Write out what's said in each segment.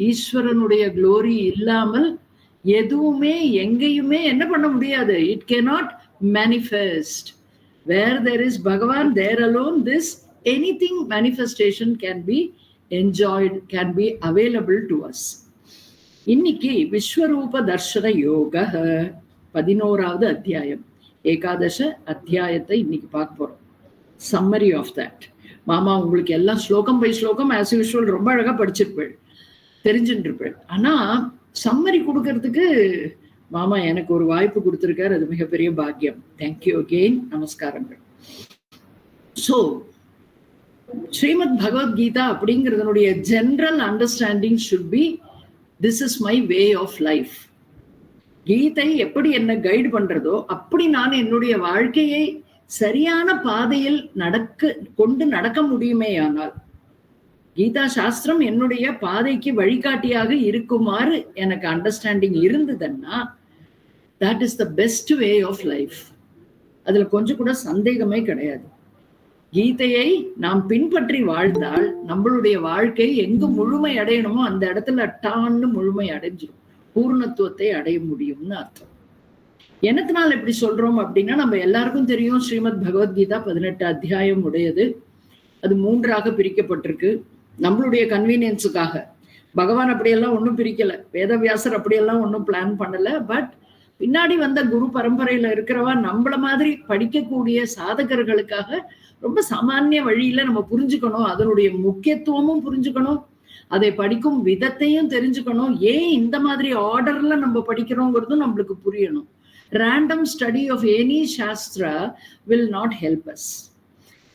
ஈஸ்வரனுடைய க்ளோரி இல்லாமல் எதுவுமே எங்கேயுமே என்ன பண்ண முடியாது. It cannot manifest. Where there is Bhagavan, there alone this anything manifestation can be enjoyed, can be available to us. இன்னைக்கு விஸ்வரூப தர்ஷன யோக 11வது அத்தியாயம், ஏகாதச அத்தியாயத்தை இன்னைக்கு பார்க்க போறோம். Summary of that. மாமா உங்களுக்கு எல்லாம் ஸ்லோகம் பை ஸ்லோகம் ஆஸ் யூஷுவல் ரொம்ப அழகா படிச்சிருப்பேள், தெரிஞ்சுட்டு இருப்பேள். ஆனா சம்மரி கொடுக்கறதுக்கு மாமா எனக்கு ஒரு வாய்ப்பு கொடுத்திருக்காரு. அது மிகப்பெரிய பாக்கியம். Thank you again. நமஸ்காரங்கள். ஸோ ஸ்ரீமத் பகவத்கீதா அப்படிங்கிறதனுடைய general understanding should be this is my way of life. கீதை எப்படி என்ன கைடு பண்றதோ அப்படி நான் என்னுடைய வாழ்க்கையை சரியான பாதையில் கொண்டு நடக்க முடியுமேயானால், கீதா சாஸ்திரம் என்னுடைய பாதைக்கு வழிகாட்டியாக இருக்குமாறு எனக்கு அண்டர்ஸ்டாண்டிங் இருந்ததுன்னா that is the best way of life. அதுல கொஞ்சம் கூட சந்தேகமே கிடையாது. கீதையை நாம் பின்பற்றி வாழ்ந்தால் நம்மளுடைய வாழ்க்கை எங்கு முழுமை அடையணுமோ அந்த இடத்துல டான்னு முழுமை அடைஞ்சிடும், பூர்ணத்துவத்தை அடைய முடியும்னு அர்த்தம். என்னத்தினால எப்படி சொல்றோம் அப்படின்னா, நம்ம எல்லாருக்கும் தெரியும் ஸ்ரீமத் பகவத்கீதா 18 அத்தியாயம் உடையது. அது 3ஆக பிரிக்கப்பட்டிருக்கு. நம்மளுடைய கன்வீனியன்ஸுக்காக பகவான் அப்படியெல்லாம் ஒன்றும் பிரிக்கல, வேதவியாசர் அப்படியெல்லாம் ஒன்றும் பிளான் பண்ணல. பட் பின்னாடி வந்த குரு பரம்பரையில இருக்கிறவா நம்மள மாதிரி படிக்கக்கூடிய சாதகர்களுக்காக ரொம்ப சாமானிய வழியில நம்ம புரிஞ்சுக்கணும், அதனுடைய முக்கியத்துவமும் புரிஞ்சுக்கணும், அதை படிக்கும் விதத்தையும் தெரிஞ்சுக்கணும், ஏன் இந்த மாதிரி ஆர்டர்ல நம்ம படிக்கிறோங்கிறதும் நம்மளுக்கு புரியணும். Random study of any shastra will not help us.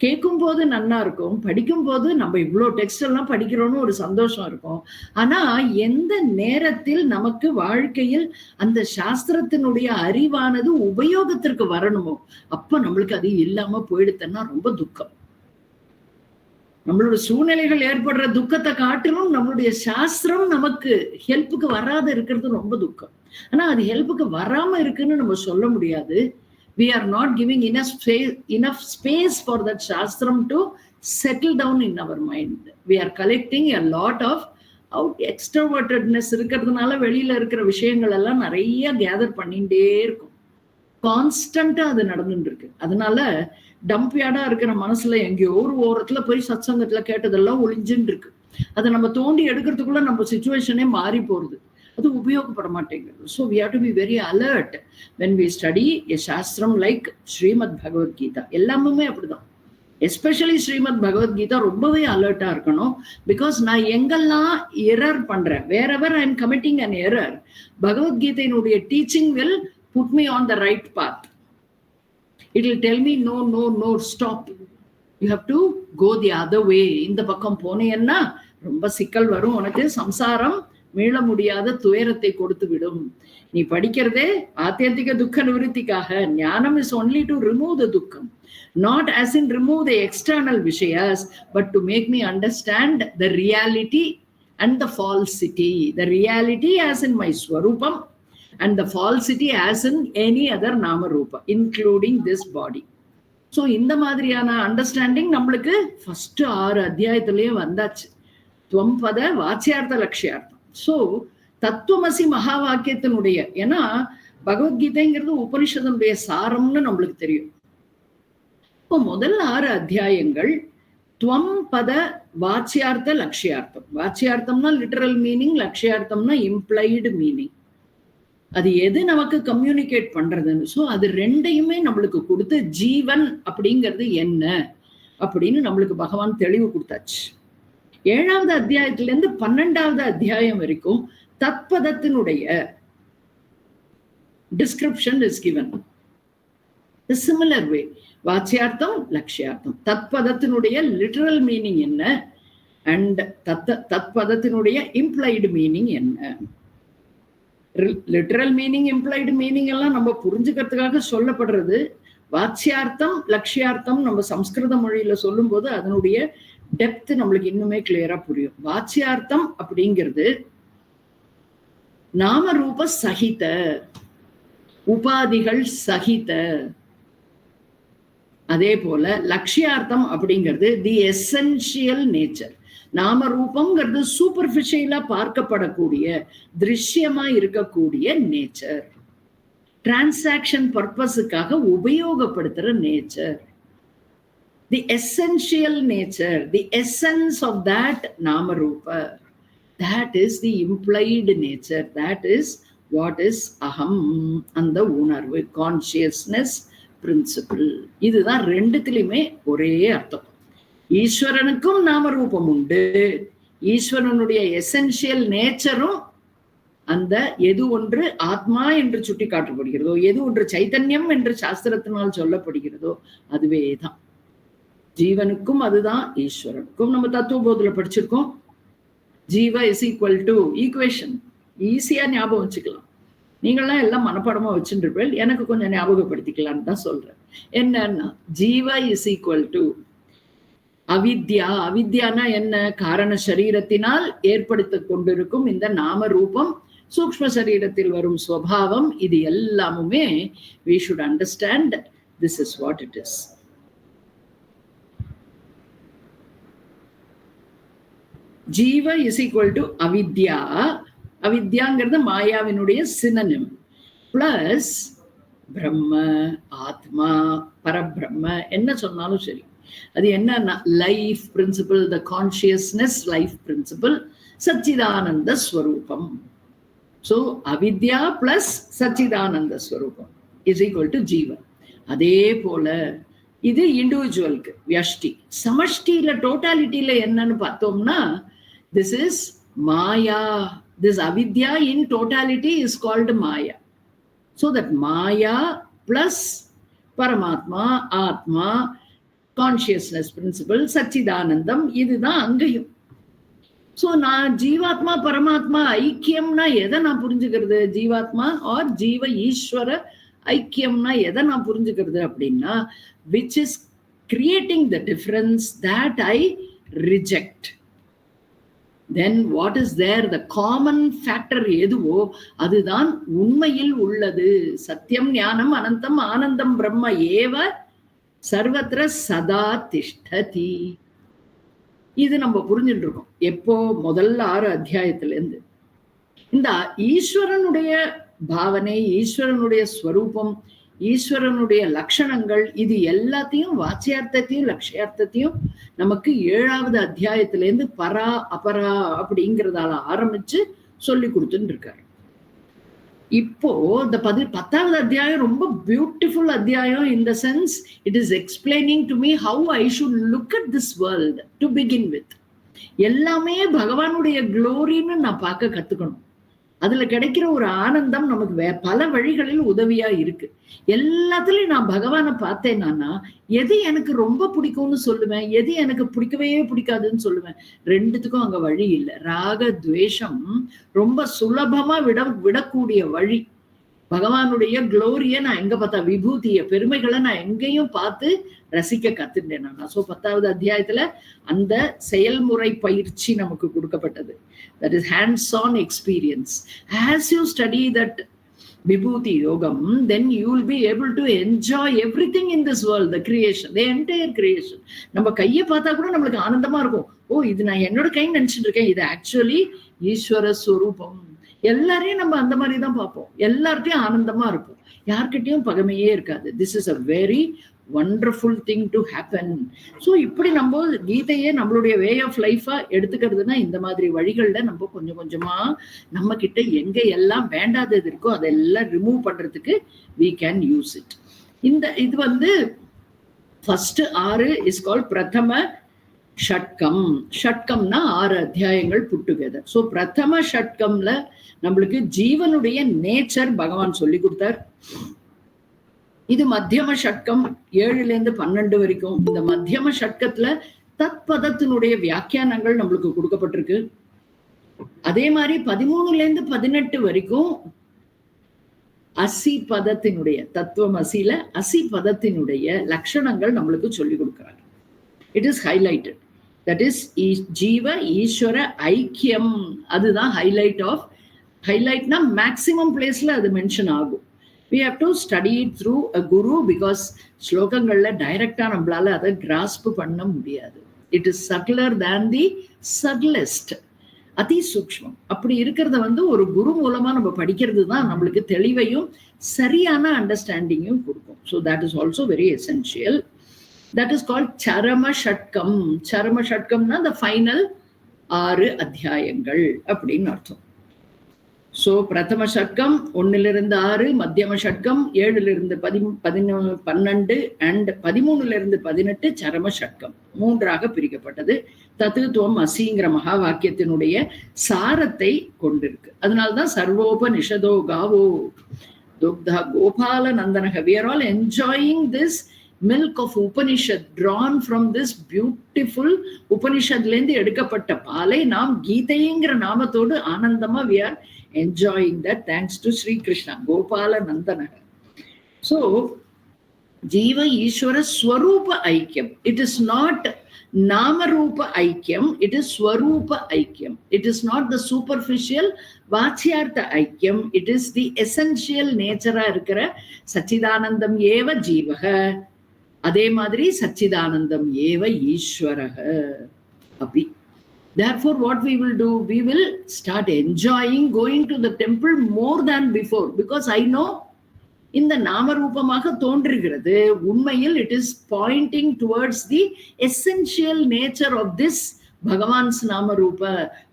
கேட்கும் போது நன்னா இருக்கும், படிக்கும் போது நம்ம இவ்வளோ டெக்ஸ்ட் எல்லாம் படிக்கிறோம்னு ஒரு சந்தோஷம் இருக்கும். ஆனா எந்த நேரத்தில் நமக்கு வாழ்க்கையில் அந்த சாஸ்திரத்தினுடைய அறிவானது உபயோகத்திற்கு வரணுமோ அப்ப நம்மளுக்கு அது இல்லாம போயிடுதுன்னா ரொம்ப துக்கம். நம்மளோட சூழ்நிலைகள் ஏற்படுற துக்கத்தை காட்டிலும் நம்மளுடைய சாஸ்திரம் நமக்கு ஹெல்ப்புக்கு வராத இருக்கிறது ரொம்ப துக்கம். ஆனா அது ஹெல்ப்புக்கு வராம இருக்குன்னு நம்ம சொல்ல முடியாது. We are not giving enough space for that shastram to settle down in our mind. We are collecting a lot of extrovertedness இருக்கிறதுனால வெளியில இருக்கிற விஷயங்கள் எல்லாம் நிறைய கேதர் பண்ணிட்டே இருக்கும். கான்ஸ்டன்டா அது நடந்துட்டு இருக்கு. அதனால டம்பியாடா இருக்கிற மனசுல எங்கேயோ ஒரு ஓரத்துல போய் சத்சங்கத்துல கேட்டதெல்லாம் ஒளிஞ்சுட்டு இருக்கு. அதை நம்ம தோண்டி எடுக்கிறதுக்குள்ள நம்ம சிச்சுவேஷனே மாறி போறது. அது உபயோகப்பட மாட்டேங்குது. So we have to be very alert when we study a சாஸ்திரம் லைக் ஸ்ரீமத் பகவத்கீதா. எல்லாமே அப்படிதான். எஸ்பெஷலி ஸ்ரீமத் பகவத்கீதா ரொம்பவே அலர்ட்டா இருக்கணும். பிகாஸ் நான் எங்கெல்லாம் எரர் பண்றேன், wherever I am committing an error, பகவத்கீதையினுடைய teaching will put me on the right path. It will tell me no, stop. You have to go the other way. இந்த பக்கம் போனேன்னா ரொம்ப சிக்கல் வரும், உனக்கு சம்சாரம் மீள முடியாத துயரத்தை கொடுத்து விடும். நீ படிக்கிறதே ஆத்தியந்திக துக்க நிவர்த்திக்காக. Jnanam is only to remove the dukkham, not as in remove the external vishayas, but to make me understand the reality and the falsity. The reality as in my ஸ்வரூபம் and the falsity as in any other நாம ரூபா including this body. So இந்த மாதிரியான understanding நம்மளுக்கு first 6 அத்தியாயத்திலேயே வந்தாச்சு. துவம் பத வாச்சியார்த்த லட்சியார்த்தம். So தத்துவமசி மகா வாக்கியத்தினுடைய, ஏன்னா பகவத்கீதைங்கிறது உபனிஷதனுடைய சாரம்னு நம்மளுக்கு தெரியும். இப்போ முதல் 6 அத்தியாயங்கள் துவம் பத வாச்சியார்த்த லட்சியார்த்தம். வாச்சியார்த்தம்னா லிட்டரல் மீனிங், லட்சியார்த்தம்னா இம்ப்ளைடு மீனிங். அது எது நமக்கு கம்யூனிகேட் பண்றதுன்னு. ஸோ அது ரெண்டையுமே நம்மளுக்கு கொடுத்து ஜீவன் அப்படிங்கிறது என்ன அப்படின்னு நம்மளுக்கு பகவான் தெளிவு கொடுத்தாச்சு. 7வது அத்தியாயத்திலிருந்து 12வது அத்தியாயம் வரைக்கும் தத்பதத்தினுடைய description is given the similar way. வாச்சியார்த்தம், லட்சியார்த்தம், தத்பதத்தினுடைய லிட்டரல் மீனிங் என்ன அண்ட் தத்பதத்தினுடைய இம்ப்ளைடு மீனிங் என்ன. லிட்டரல் மீனிங், இம்ப்ளைடு மீனிங் எல்லாம் நம்ம புரிஞ்சுக்கிறதுக்காக சொல்லப்படுறது. வாச்சியார்த்தம், லட்சியார்த்தம் நம்ம சம்ஸ்கிருத மொழியில சொல்லும் போது அதனுடைய டெப்த் நம்மளுக்கு இன்னுமே கிளியரா புரியும். வாச்சியார்த்தம் அப்படிங்கிறது நாம ரூப சகித, உபாதிகள் சகித. அதே போல லட்சியார்த்தம் அப்படிங்கிறது தி எசென்ஷியல் நேச்சர். நாம ரூபம்ங்கிறது சூப்பர்ஃபிஷியலா பார்க்கப்படக்கூடிய திருஷ்யமா இருக்கக்கூடிய நேச்சர், டிரான்சாக்ஷன் பர்பஸுக்காக உபயோகப்படுத்துற nature. The essential nature, the essence of that Namarupa, that is the implied nature. That is what is aham, and the unarvu, consciousness principle. இதுதான் ரெண்டுத்திலுமே ஒரே அர்த்தம். ஈஸ்வரனுக்கும் நாமரூபம் உண்டு, ஈஸ்வரனுடைய எசென்ஷியல் நேச்சரும் அந்த எது ஒன்று ஆத்மா என்று சுட்டி காட்டப்படுகிறதோ, எது ஒன்று சைத்தன்யம் என்று சாஸ்திரத்தினால் சொல்லப்படுகிறதோ அதுவே தான். ஜீவனுக்கும் அதுதான், ஈஸ்வரனுக்கும். நம்ம தத்துவபோதத்துல படிச்சிருக்கோம், ஜீவ இஸ் ஈக்குவல் டு ஈக்குவேஷன். ஈஸியா ஞாபகம் வச்சுக்கலாம். நீங்களாம் எல்லாம் மனப்பாடமா வச்சுருப்பேன், எனக்கு கொஞ்சம் ஞாபகப்படுத்திக்கலான்னு தான் சொல்றேன். என்னன்னா, ஜீவ இஸ் ஈக்குவல் டு அவித்யா. அவித்யானா என்ன? காரண சரீரத்தினால் ஏற்படுத்த கொண்டிருக்கும் இந்த நாம ரூபம், சூக்ஷ்ம சரீரத்தில் வரும் ஸ்வபாவம், இது எல்லாமுமே we should understand this is what it is. ஜீவ இஸ் ஈக்குவல் டு அவித்யா. அவித்யாங்கிறது மாயாவினுடைய சினனிம். பிளஸ் பிரம்ம, ஆத்மா, பரபிரம்ம, என்ன சொன்னாலும் சரி. அது என்னன்னா life principle, the consciousness life principle, சச்சிதானந்த ஸ்வரூபம். ஸோ அவித்யா பிளஸ் சச்சிதானந்த ஸ்வரூபம் இஸ் ஈக்குவல் டு ஜீவன். அதே போல இது இண்டிவிஜுவலுக்கு வியஷ்டி. சமஷ்டியில டோட்டாலிட்டியில என்னன்னு பார்த்தோம்னா, this is maya, this avidya in totality is called maya. So that maya plus paramatma, atma, consciousness principle, sachidanandam, இதுதான் அங்கேயும். ஸோ நான் ஜீவாத்மா பரமாத்மா ஐக்கியம்னா எதை நான் புரிஞ்சுக்கிறது? ஜீவாத்மா ஆர் ஜீவ ஈஸ்வர ஐக்கியம்னா எதை நான் புரிஞ்சுக்கிறது அப்படின்னா, which is creating the difference that I reject. Then what is there? The common factor எதுவோ அதுதான் உண்மையில் உள்ளது. சத்தியம் ஞானம் அனந்தம் ஆனந்தம் பிரம்ம ஏவ சர்வத்திர சதா திஷ்டதி. இது நம்ம புரிஞ்சுட்டு இருக்கோம். எப்போ? முதல்ல 6 அத்தியாயத்துல இருந்து. இந்த ஈஸ்வரனுடைய பாவனை, ஈஸ்வரனுடைய ஸ்வரூபம், ஈஸ்வரனுடைய லட்சணங்கள், இது எல்லாத்தையும் வாச்சியார்த்தத்தையும் லட்சியார்த்தத்தையும் நமக்கு 7வது அத்தியாயத்திலேருந்து பரா அபரா அப்படிங்கிறதால ஆரம்பிச்சு சொல்லி கொடுத்துட்டு இருக்காரு. இப்போ இந்த 10வது அத்தியாயம் ரொம்ப பியூட்டிஃபுல் அத்தியாயம். In the sense it is explaining to me how I should look at this world to begin with. எல்லாமே பகவானுடைய க்ளோரின்னு நான் பார்க்க கத்துக்கணும். அதுல கிடைக்கிற ஒரு ஆனந்தம் நமக்கு பல வழிகளில் உதவியா இருக்கு. எல்லாத்துலயும் நான் பகவானை பார்த்தேன்னா எது எனக்கு ரொம்ப பிடிக்கும்னு சொல்லுவேன், எது எனக்கு பிடிக்கவே பிடிக்காதுன்னு சொல்லுவேன். ரெண்டுத்துக்கும் அங்க வழி இல்லை. ராக துவேஷம் ரொம்ப சுலபமா விடக்கூடிய வழி. பகவானுடைய க்ளோரிய நான் எங்க பார்த்தா, விபூதிய பெருமைகளை நான் எங்கேயும் பார்த்து ரசிக்க கத்துட்டேன் நான். ஸோ 10வது அத்தியாயத்துல அந்த செயல்முறை பயிற்சி நமக்கு கொடுக்கப்பட்டது. That is hands-on experience. As you study that Vibhuti Yogam, then you will be able to enjoy everything in this world, the creation, the entire creation. நம்ம கையை பார்த்தா கூட நம்மளுக்கு ஆனந்தமா இருக்கும். ஓ, இது நான் என்னோட கை நினைச்சிட்டு இருக்கேன், இது ஆக்சுவலி ஈஸ்வர ஸ்வரூபம். எல்லாரையும் நம்ம அந்த மாதிரி தான் பார்ப்போம். எல்லார்ட்டையும் ஆனந்தமா இருப்போம், யார்கிட்டையும் பகமையே இருக்காது. This is a very wonderful thing to happen. So இப்படி நம்ம கீதையே நம்மளுடைய வே ஆஃப் லைஃபா எடுத்துக்கிறதுனா இந்த மாதிரி வழிகள்ல நம்ம கொஞ்சம் கொஞ்சமா நம்ம கிட்ட எங்க எல்லாம் வேண்டாதது இருக்கோ அதெல்லாம் ரிமூவ் பண்றதுக்கு we can use it. இது வந்து ஃபர்ஸ்ட் 6 இஸ் கால்ட் பிரதம ஷட்கம். ஷட்கம்னா 6 அத்தியாயங்கள் புட் டுகெதர். ஸோ பிரதம ஷட்கம்ல நம்மளுக்கு ஜீவனுடைய நேச்சர் பகவான் சொல்லி கொடுத்தார். இது மத்தியம ஷட்கம் 7லேருந்து 12 வரைக்கும். இந்த மத்தியம ஷட்கத்துல தத்பதத்தினுடைய வியாக்கியானங்கள் நம்மளுக்கு கொடுக்கப்பட்டிருக்கு. அதே மாதிரி 13லேருந்து 18 வரைக்கும் அசி பதத்தினுடைய தத்துவம், அசில அசி பதத்தினுடைய லட்சணங்கள் நம்மளுக்கு சொல்லி கொடுக்கிறாங்க. It is highlighted. That is ஜீவ ஈஸ்வர ஐக்கியம். அதுதான் ஹைலைட் ஆஃப். ஹைலைட்னா மேக்சிமம் பிளேஸ்ல அது மென்ஷன் ஆகும். We have to study it through a guru because ஸ்லோகங்கள்ல டைரக்டா நம்மளால அதை கிராஸ்ப் பண்ண முடியாது. இட் இஸ் சட்டிலர் தேன் தி சட்டிலஸ்ட். அதி சூக்ஷ்மம். அப்படி இருக்கிறத ஒரு குரு மூலமா நம்ம படிக்கிறது தான் நம்மளுக்கு தெளிவையும் சரியான அண்டர்ஸ்டாண்டிங்கும் கொடுக்கும். So that is also very essential. That is called Charama Shatkam. சரம ஷட்கம்னா the ஃபைனல் 6 அத்தியாயங்கள் அப்படின்னு அர்த்தம். ஸோ பிரதம ஷட்கம் 1லிருந்து 6, மத்தியம ஷட்கம் 7லிருந்து 12 அண்ட் 13லிருந்து 18 சரம ஷட்கம் 3ஆக பிரிக்கப்பட்டது. தத்துவம் அசிங்கிற மகா வாக்கியத்தினுடைய சாரத்தை கொண்டிருக்கு. அதனால்தான் சர்வோபனிஷதோ காவோ துக்தா Gopala நந்தனக. We are all enjoying this milk of Upanishad drawn from this beautiful உபனிஷத்லேருந்து எடுக்கப்பட்ட பாலை நாம் கீதைங்கிற நாமத்தோடு ஆனந்தமா we are enjoying that thanks to Sri Krishna Gopala Nandanaga. So Jiva Ishwara Swarupa Aikyam. It is not Namarupa Aikyam, it is Swarupa Aikyam. It is not the superficial Vachyartha Aikyam, it is the essential nature இருக்கிற சச்சிதானந்தம் ஏவ ஜீவக, அதே மாதிரி சச்சிதானந்தம் ஏவ ஈஸ்வரக அப்படி. Therefore, what we will do, we will start enjoying going to the temple more than before, because I know இந்த நாமரூபமாக தோன்றுகிறது, உண்மையில் it is pointing towards the essential nature of this Bhagavan's நாமரூப,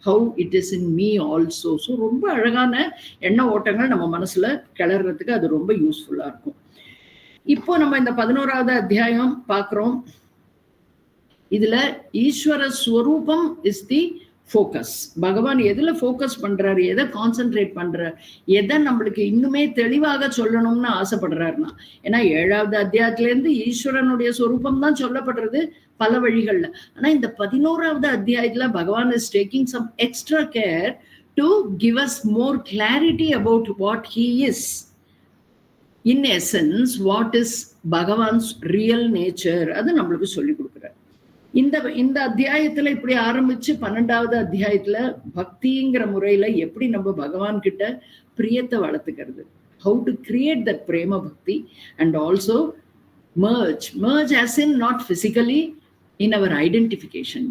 how it is in me also. So ரொம்ப அழகான எண்ண ஓட்டங்கள் நம்ம மனசுல கிளறதுக்கு அது ரொம்ப யூஸ்ஃபுல்லா இருக்கும். இப்போ நம்ம இந்த 11வது அத்தியாயம் பார்க்கிறோம். இதுல ஈஸ்வர ஸ்வரூபம் இஸ் தி ஃபோக்கஸ். பகவான் எதுல ஃபோக்கஸ் பண்றாரு, எதை கான்சென்ட்ரேட் பண்றாரு, எதை நம்மளுக்கு இன்னுமே தெளிவாக சொல்லணும்னு ஆசைப்படுறாருன்னா, ஏன்னா 7வது அத்தியாயத்துல இருந்து ஈஸ்வரனுடைய ஸ்வரூபம் தான் சொல்லப்படுறது பல வழிகள்ல. ஆனா இந்த 11வது அத்தியாயத்துல Bhagavan is taking some extra care to give us more clarity about what he is. In essence what is Bhagavan's real nature, அது நம்மளுக்கு சொல்லி கொடுக்குறாரு. இந்த அத்தியாயத்துல இப்படி ஆரம்பிச்சு 12வது அத்தியாயத்துல பக்திங்கிற முறையில எப்படி நம்ம பகவான் கிட்ட பிரியத்தை வளர்த்துக்கிறது, ஹவு டு கிரியேட் தட் பிரேம பக்தி and also merge as in not physically, in our identification,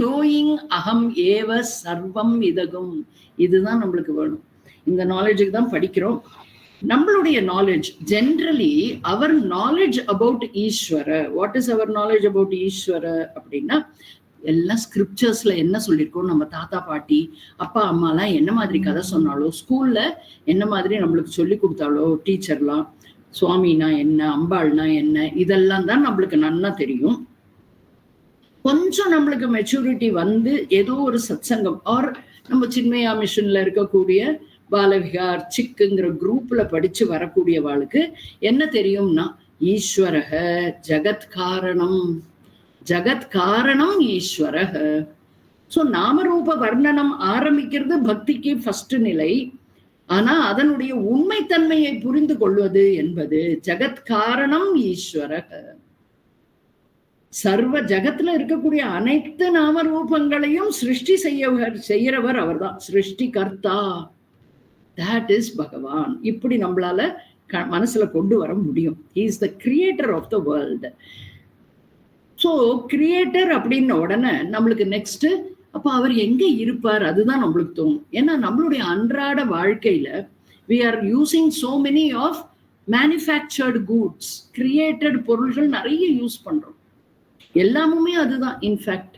knowing aham eva sarvam idagum. இதுதான் நம்மளுக்கு வேணும். இந்த நாலேஜுக்கு தான் படிக்கிறோம். நம்மளுடைய knowledge generally our knowledge about Ishvara, what is our knowledge about Ishvara அப்படின்னா, எல்லாம் ஸ்கிரிப்சர்ஸ்ல என்ன சொல்லியிருக்கோம், நம்ம தாத்தா பாட்டி அப்பா அம்மாலாம் என்ன மாதிரி கதை சொன்னாலோ, ஸ்கூல்ல என்ன மாதிரி நம்மளுக்கு சொல்லி கொடுத்தாலோ டீச்சர்லாம், சுவாமினா என்ன, அம்பாள்னா என்ன, இதெல்லாம் தான் நம்மளுக்கு நன்னா தெரியும். கொஞ்சம் நம்மளுக்கு மெச்சூரிட்டி வந்து ஏதோ ஒரு சத்சங்கம் ஆர் நம்ம சின்மயா மிஷன்ல இருக்கக்கூடிய பாலவிகார் சிக்குங்கிற குரூப்ல படிச்சு வரக்கூடியவாளுக்கு என்ன தெரியும்னா, ஈஸ்வரக ஜகத் காரணம், ஜகத் காரணம் ஈஸ்வரக. சோ நாமரூப வர்ணனம் ஆரம்பிக்கிறது பக்திக்கு ஃபர்ஸ்ட் நிலை. ஆனா அதனுடைய உண்மைத்தன்மையை புரிந்து கொள்வது என்பது ஜகத் காரணம் ஈஸ்வரக. சர்வ ஜகத்துல இருக்கக்கூடிய அனைத்து நாமரூபங்களையும் சிருஷ்டி செய்யறவர் அவர் தான், சிருஷ்டி கர்த்தா. That is பகவான். இப்படி நம்மளால மனசுல கொண்டு வர முடியும். He is the creator of the world. So creator அப்படின்ன உடனே நம்மளுக்கு நெக்ஸ்ட் அப்ப அவர் எங்க இருப்பார் அதுதான் நம்மளுக்கு தோணும். ஏன்னா நம்மளுடைய அன்றாட வாழ்க்கையில we are using so many of manufactured goods, created பொருள்கள் நிறைய யூஸ் பண்றோம். எல்லாமுமே அதுதான். இன்ஃபேக்ட்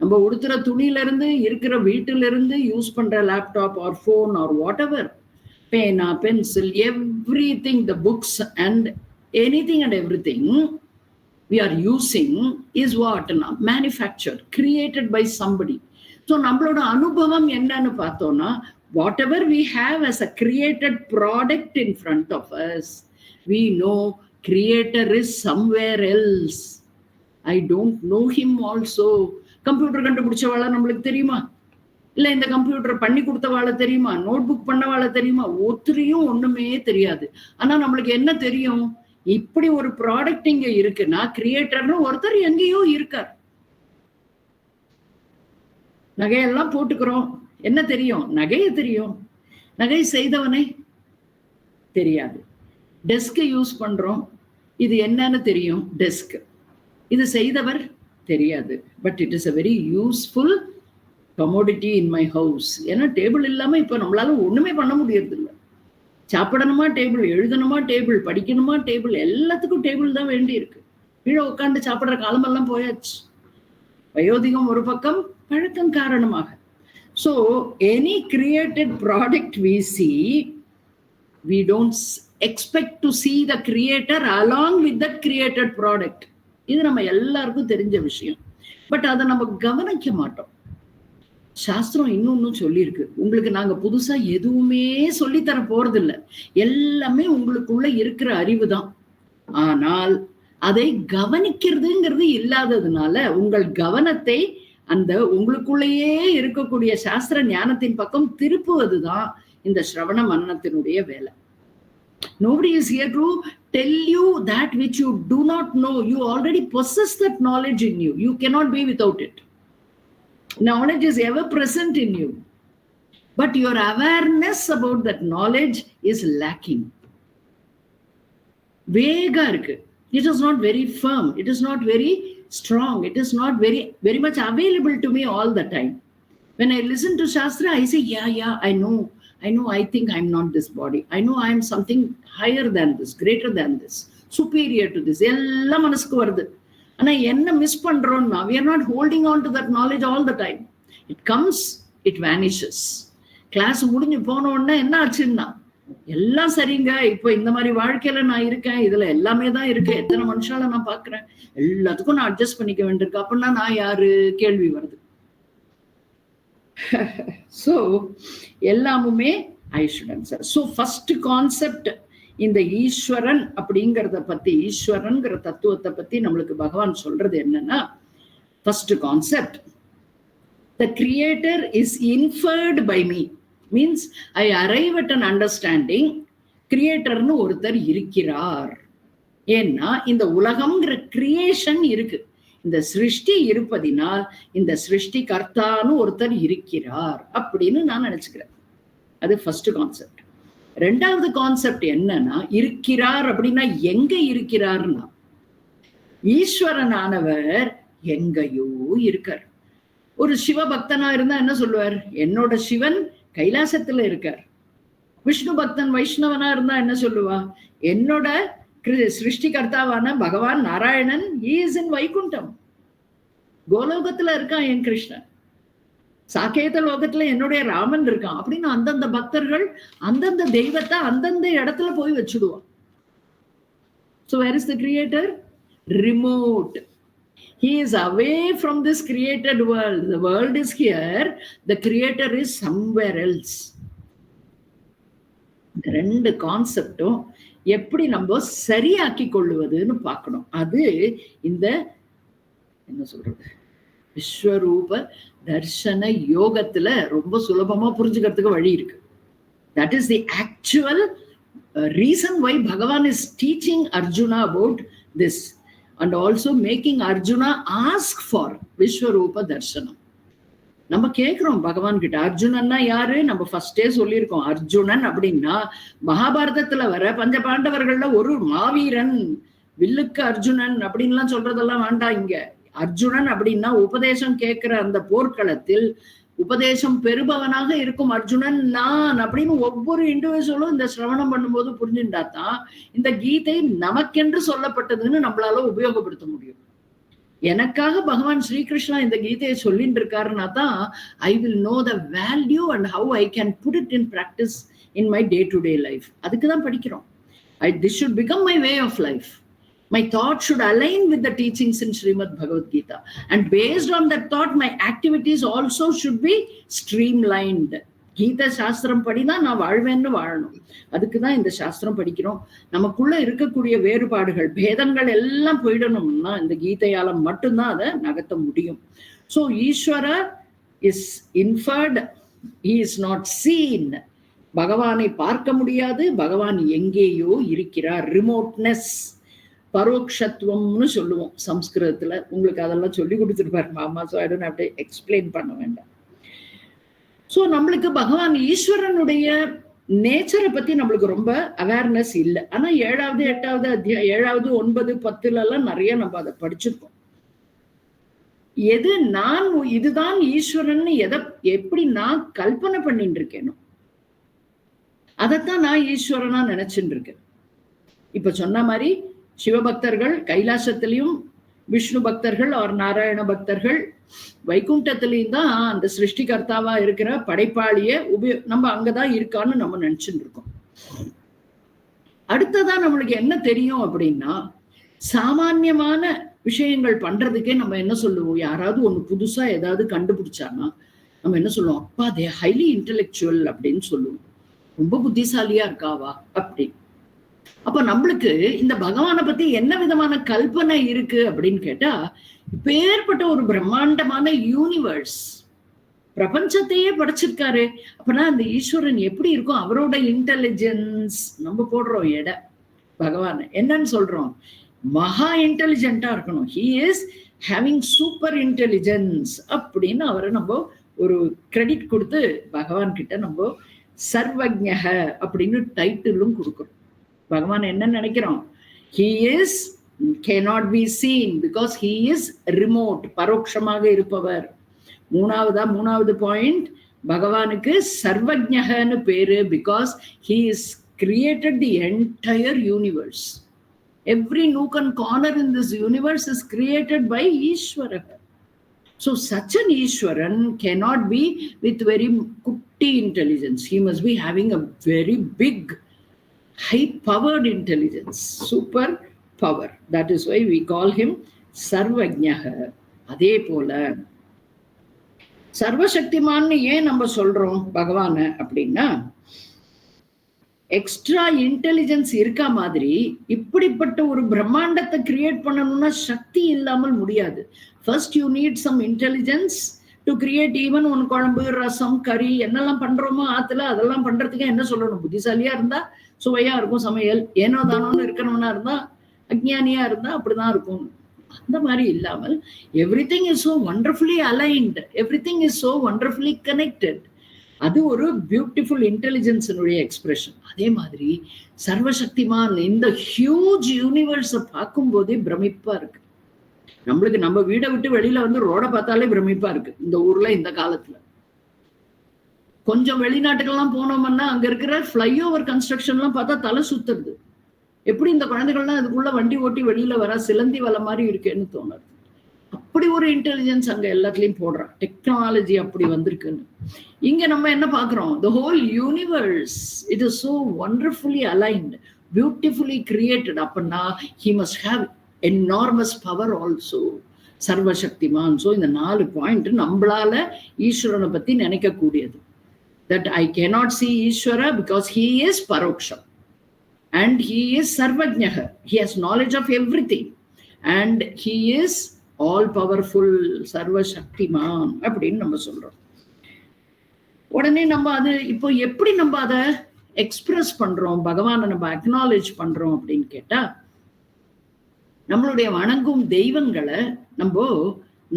நம்ம உடுத்துற துணியில இருந்து இருக்கிற வீட்டுல இருந்து யூஸ் பண்ற laptop or phone or whatever, பேனா pencil, everything, the books and anything and everything we are using is what? Manufactured, created by somebody. So நம்மளோட அனுபவம் என்னன்னு பார்த்தோம்னா, whatever we have as a created product in front of us, we know creator is somewhere else. I don't know him also. Computer கண்டுபிடிச்சவாள நம்மளுக்கு தெரியுமா? இல்ல இந்த computer பண்ணி கொடுத்தவாள தெரியுமா? நோட்புக் பண்ணவாள தெரியுமா? ஒருத்தரையும் ஒண்ணுமே தெரியாது. ஆனா நம்மளுக்கு என்ன தெரியும்? இப்படி ஒரு ப்ராடக்ட் இங்க இருக்குன்னா கிரியேட்டர்னு ஒருத்தர் எங்கேயோ இருக்கார். நகையெல்லாம் போட்டுக்கிறோம், என்ன தெரியும்? நகைய தெரியும், நகை செய்தவனை தெரியாது. டெஸ்க் யூஸ் பண்றோம், இது என்னன்னு தெரியும், டெஸ்க். இது செய்தவர் தெரியாது. But it is a very useful commodity in my house. ஏன்னா டேபிள் இல்லாம இப்ப நம்மளால ஒண்ணுமே பண்ண முடியறது இல்லை. சாப்பிடணுமா டேபிள், எழுதணுமா டேபிள், படிக்கணுமா டேபிள், எல்லாத்துக்கும் டேபிள் தான் வேண்டி இருக்கு. கீழே உட்காந்து சாப்பிடுற காலமெல்லாம் போயாச்சு. வயோதிகம் ஒரு பக்கம், பழக்கம் காரணமாக. So any created product we see, we don't expect to see the creator along with that created product. இது நம்ம எல்லாருக்கும் தெரிஞ்ச விஷயம். பட் அதை நம்ம கவனிக்க மாட்டோம். சாஸ்திரம் இன்னொன்னும் சொல்லியிருக்கு, உங்களுக்கு நாங்க புதுசா எதுவுமே சொல்லித்தர போறது இல்லை, எல்லாமே உங்களுக்குள்ள இருக்கிற அறிவு தான். ஆனால் அதை கவனிக்கிறதுங்கிறது இல்லாததுனால உங்கள் கவனத்தை அந்த உங்களுக்குள்ளேயே இருக்கக்கூடிய சாஸ்திர ஞானத்தின் பக்கம் திருப்புவதுதான் இந்த ஸ்ரவண மனனத்தினுடைய வேலை. Nobody is here to tell you that which you do not know. You already possess that knowledge in you. You cannot be without it. Knowledge is ever present in you. But your awareness about that knowledge is lacking. Vega irukku. It is not very firm. It is not very strong. It is not very much available to me all the time. When I listen to Shastra, I say, yeah, I know, I think I'm not this body. I know I'm something higher than this, greater than this, superior to this. Ella manasku varudhu. Ana enna miss pandrona, we are not holding on to that knowledge all the time. It comes, it vanishes. Class முடிஞ்சு போன உடனே என்ன ஆச்சுன்னா, எல்லாம் சரிங்க, இப்போ இந்த மாதிரி வாழ்க்கையில நான் இருக்கேன், இதுல எல்லாமே தான் இருக்கு, எத்தனை மனுஷால நான் பாக்குறேன், எல்லாத்துக்கும் நான் அட்ஜஸ்ட் பண்ணிக்க வேண்டியிருக்கு, அப்படின்னா நான் யாரு கேள்வி வருது. So எல்லாமுமே I should answer. So first concept, இந்த ஈஸ்வரன் அப்படிங்கிறத பத்தி, ஈஸ்வரன்கிற தத்துவத்தை பத்தி நம்மளுக்கு பகவான் சொல்றது என்னன்னா, first concept, the creator is inferred by me. Means I arrive at an understanding, கிரியேட்டர்னு ஒருத்தர் இருக்கிறார். ஏன்னா இந்த உலகம்ங்கிற கிரியேஷன் இருக்கு, இந்த சிருஷ்டி இருப்பதினால் இந்த சிருஷ்டி கர்த்தான்னு ஒருத்தர் இருக்கிறார் அப்படின்னு நான் நினைச்சுக்கிறேன். அது ஃபர்ஸ்ட் கான்செப்ட். ரெண்டாவது கான்செப்ட் என்னன்னா, இருக்கிறார் அப்படின்னா எங்க இருக்கிறார்னா, ஈஸ்வரனானவர் எங்கேயோ இருக்கார். ஒரு சிவபக்தனா இருந்தா என்ன சொல்லுவார், என்னோட சிவன் கைலாசத்துல இருக்கார். விஷ்ணு பக்தன் வைஷ்ணவனா இருந்தா என்ன சொல்லுவா, என்னோட சிருஷ்டிகர்த்தாவான பகவான் நாராயணன் இஸ் இன் வைகுண்டம், கோலோகத்துல இருக்கான் என் கிருஷ்ணன், சாக்கேத லோகத்துல என்னுடைய ராமன் இருக்கான் அப்படின்னு அந்தந்த பக்தர்கள் அந்தந்த தெய்வத்தை அந்தந்த இடத்துல போய் வச்சுடுவான். So where is the creator? Remote. He is away from this created world. The world is here, the creator is somewhere else. ரெண்டு கான்செப்டும் எப்படி நம்ம சரியாக்கி கொள்ளுவதுன்னு பார்க்கணும். அது இந்த என்ன சொல்றது, விஸ்வரூப தர்ஷன யோகத்துல ரொம்ப சுலபமா புரிஞ்சுக்கிறதுக்கு வழி இருக்கு. That is the actual reason why Bhagavan is teaching Arjuna about this and also making Arjuna ask for விஸ்வரூப தர்ஷனம். நம்ம கேட்கிறோம் பகவான் கிட்ட, அர்ஜுனன்னா யாரு, நம்ம ஃபர்ஸ்டே சொல்லியிருக்கோம். அர்ஜுனன் அப்படின்னா மகாபாரதத்துல வர பஞ்ச பாண்டவர்கள்ல ஒரு மாவீரன், வில்லுக்கு அர்ஜுனன் அப்படின்லாம் சொல்றதெல்லாம் வேண்டாம். இங்க அர்ஜுனன் அப்படின்னா உபதேசம் கேட்கிற அந்த போர்க்களத்தில் உபதேசம் பெறுபவனாக இருக்கும் அர்ஜுனன் நான் அப்படின்னு ஒவ்வொரு இண்டிவிஜுவலும் இந்த சிரவணம் பண்ணும்போது புரிஞ்சுட்டாதான் இந்த கீதை நமக்கென்று சொல்லப்பட்டதுன்னு நம்மளால உபயோகப்படுத்த முடியும். எனக்காக பகவான் ஸ்ரீகிருஷ்ணா இந்த கீதையை சொல்லிட்டு இருக்காருன்னா தான் I will know the value and how I can put it in practice in my day to day life. அதுக்கு தான் படிக்கிறோம். This should become my way of life. My thought should align with the teachings in Srimad Bhagavad Gita. And based on that thought, my activities also should be streamlined. கீதை சாஸ்திரம் படிதான் நான் வாழ்வேன்னு வாழணும். அதுக்குதான் இந்த சாஸ்திரம் படிக்கிறோம். நமக்குள்ள இருக்கக்கூடிய வேறுபாடுகள், பேதங்கள் எல்லாம் போயிடணும்னா இந்த கீதையால மட்டும்தான் அதை நகர்த்த முடியும். So ஈஸ்வர is inferred, he is not seen. பகவானை பார்க்க முடியாது, பகவான் எங்கேயோ இருக்கிறார். ரிமோட்னஸ், பரோக்ஷத்துவம்னு சொல்லுவோம் சம்ஸ்கிருதத்துல. உங்களுக்கு அதெல்லாம் சொல்லி கொடுத்துருப்பாரு மாமா. So I don't have to explain பண்ண வேண்டாம். ஸோ நம்மளுக்கு பகவான் ஈஸ்வரனுடைய நேச்சரை பத்தி நம்மளுக்கு ரொம்ப அவேர்னஸ் இல்லை. ஆனா 7வது 8வது அத்தியாயம் 7வது 9 10 எல்லாம் நிறைய நம்ம அதை படிச்சிருக்கோம். எது நான் இதுதான் ஈஸ்வரன் எப்படி நான் கல்பனை பண்ணிட்டு இருக்கேனோ அதைத்தான் நான் ஈஸ்வரனா நினைச்சுட்டு இருக்கேன். இப்ப சொன்ன மாதிரி சிவபக்தர்கள் கைலாசத்திலையும், விஷ்ணு பக்தர்கள் ஒரு நாராயண பக்தர்கள் வைகுண்டத்திலையும் தான் அந்த சிருஷ்டிகர்த்தாவா இருக்கிற படைப்பாளிய நம்ம அங்கதான் இருக்கான்னு நம்ம நினைச்சுட்டு இருக்கோம். அடுத்ததான் நம்மளுக்கு என்ன தெரியும் அப்படின்னா, சாமான்யமான விஷயங்கள் பண்றதுக்கே நம்ம என்ன சொல்லுவோம், யாராவது ஒண்ணு புதுசா ஏதாவது கண்டுபிடிச்சானா நம்ம என்ன சொல்லுவோம், அப்பா தே ஹைலி இன்டெலெக்சுவல் அப்படின்னு சொல்லுவோம், ரொம்ப புத்திசாலியா இருக்காவா அப்படி. அப்ப நம்மளுக்கு இந்த பகவானை பத்தி என்ன விதமான கல்பனை இருக்கு அப்படின்னு கேட்டா, இப்பேற்பட்ட ஒரு பிரம்மாண்டமான யூனிவர்ஸ் பிரபஞ்சத்தையே படைச்சிருக்காரு. அப்பனா அந்த ஈஸ்வரன் எப்படி இருக்கும், அவரோட இன்டெலிஜென்ஸ் நம்ம போடுறோம் எடை பகவான் என்னன்னு சொல்றோம், மகா இன்டெலிஜென்ட்டா இருக்கணும், he is having super intelligence அப்படின்னு அவரை நம்ம ஒரு கிரெடிட் கொடுத்து பகவான் கிட்ட நம்ம சர்வஜ்ஞக அப்படின்னு டைட்டிலும் கொடுக்குறோம். பகவான் என்ன நினைக்கிறோம், he is cannot be seen because he is remote, பரோட்சமாக இருப்பவர். மூணாவது பாயிண்ட், பகவானுக்கு சர்வஜ்ஞகன்னு பேரு because he is created the entire universe. Every nook and corner in this universe is created by Ishvara. So such an Ishwaran cannot be with very kutti intelligence. He must be having a very big high-powered intelligence, super power. That is why we call him Sarvajnaha. அதே போல சர்வசக்திமான்னு ஏன் நம்ம சொல்றோம் பகவான அப்படின்னா, extra intelligence இருக்க மாதிரி இப்படிப்பட்ட ஒரு பிரம்மாண்டத்தை கிரியேட் பண்ணணும்னா சக்தி இல்லாமல் முடியாது. First you need some intelligence to create even one kuzhambu, rasam, கறி என்னெல்லாம் பண்றோமோ ஆத்துல அதெல்லாம் பண்றதுக்கு என்ன சொல்லணும், புத்திசாலியா இருந்தா சுவையா இருக்கும் சமையல், ஏனோ தானோன்னு இருக்கிறவனா இருந்தா, அஜ்ஞானியா இருந்தா அப்படிதான் இருக்கும். அந்த மாதிரி இல்லாமல் everything is so wonderfully aligned, everything is so wonderfully connected. அது ஒரு பியூட்டிஃபுல் இன்டெலிஜென்ஸினுடைய எக்ஸ்பிரஷன். அதே மாதிரி சர்வசக்திமான் இந்த ஹியூஜ் யூனிவர்ஸை பார்க்கும் போதே பிரமிப்பா இருக்கு நம்மளுக்கு. நம்ம வீடை விட்டு வெளியில வந்து ரோட பார்த்தாலே பிரமிப்பா இருக்கு இந்த ஊர்ல இந்த காலத்துல. கொஞ்சம் வெளிநாட்டுக்கெல்லாம் போனோம்னா அங்க இருக்கிற ஃபிளைஓவர் கன்ஸ்ட்ரக்ஷன் எல்லாம் பார்த்தா தலை சுத்துறது. எப்படி இந்த குழந்தைகள்லாம் அதுக்குள்ள வண்டி ஓட்டி வெளியில வர சிலந்தி வலை மாதிரி இருக்கேன்னு தோணுது. அப்படி ஒரு இன்டெலிஜென்ஸ் அங்க எல்லாத்துலயும் போடுறான், டெக்னாலஜி அப்படி வந்திருக்குன்னு. இங்க நம்ம என்ன பாக்குறோம், the whole universe it is so wonderfully aligned, beautifully created. அப்படின்னா he must have enormous power also, sarvashaktiman. So இந்த 4 பாயிண்ட் நம்மளால ஈஸ்வரனை பத்தி நினைக்க கூடியது. That I cannot see Ishvara because he is Paroksham and he is Sarvajnaha. He has knowledge of everything and he is all powerful, Sarva Shaktiman அப்படின்னு நம்ம சொல்றோம். உடனே நம்ம அது இப்போ எப்படி நம்ம அதை எக்ஸ்பிரஸ் பண்றோம், பகவானை நம்ம அக்னாலேஜ் பண்றோம் அப்படின்னு கேட்டா, நம்மளுடைய வணங்கும் தெய்வங்களை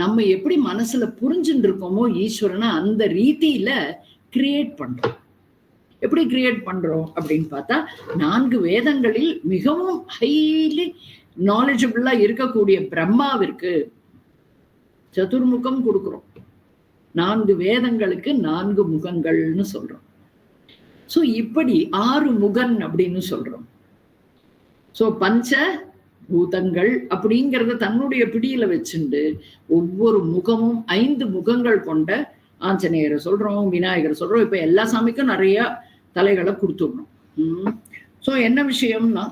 நம்ம எப்படி மனசுல புரிஞ்சுட்டு இருக்கோமோ ஈஸ்வரனை அந்த ரீதியில கிரியேட் பண்றோம். எப்படி கிரியேட் பண்றோம் அப்படின்னு பார்த்தா, 4 வேதங்களில் மிகவும் ஹைலி நாலேஜபிளா இருக்கக்கூடிய பிரம்மாவிற்கு சதுர்முகம் கொடுக்கிறோம். 4 வேதங்களுக்கு 4 முகங்கள்னு சொல்றோம். சோ இப்படி 6 முகன் அப்படின்னு சொல்றோம். சோ பஞ்ச பூதங்கள் அப்படிங்கிறத தன்னுடைய பிடியில வச்சுண்டு ஒவ்வொரு முகமும் 5 முகங்கள் கொண்ட ஆஞ்சநேயரை சொல்றோம், விநாயகரை சொல்றோம். இப்ப எல்லா சாமிக்கும் நிறைய தலைகளை கொடுத்துடணும். சோ என்ன விஷயம்னா,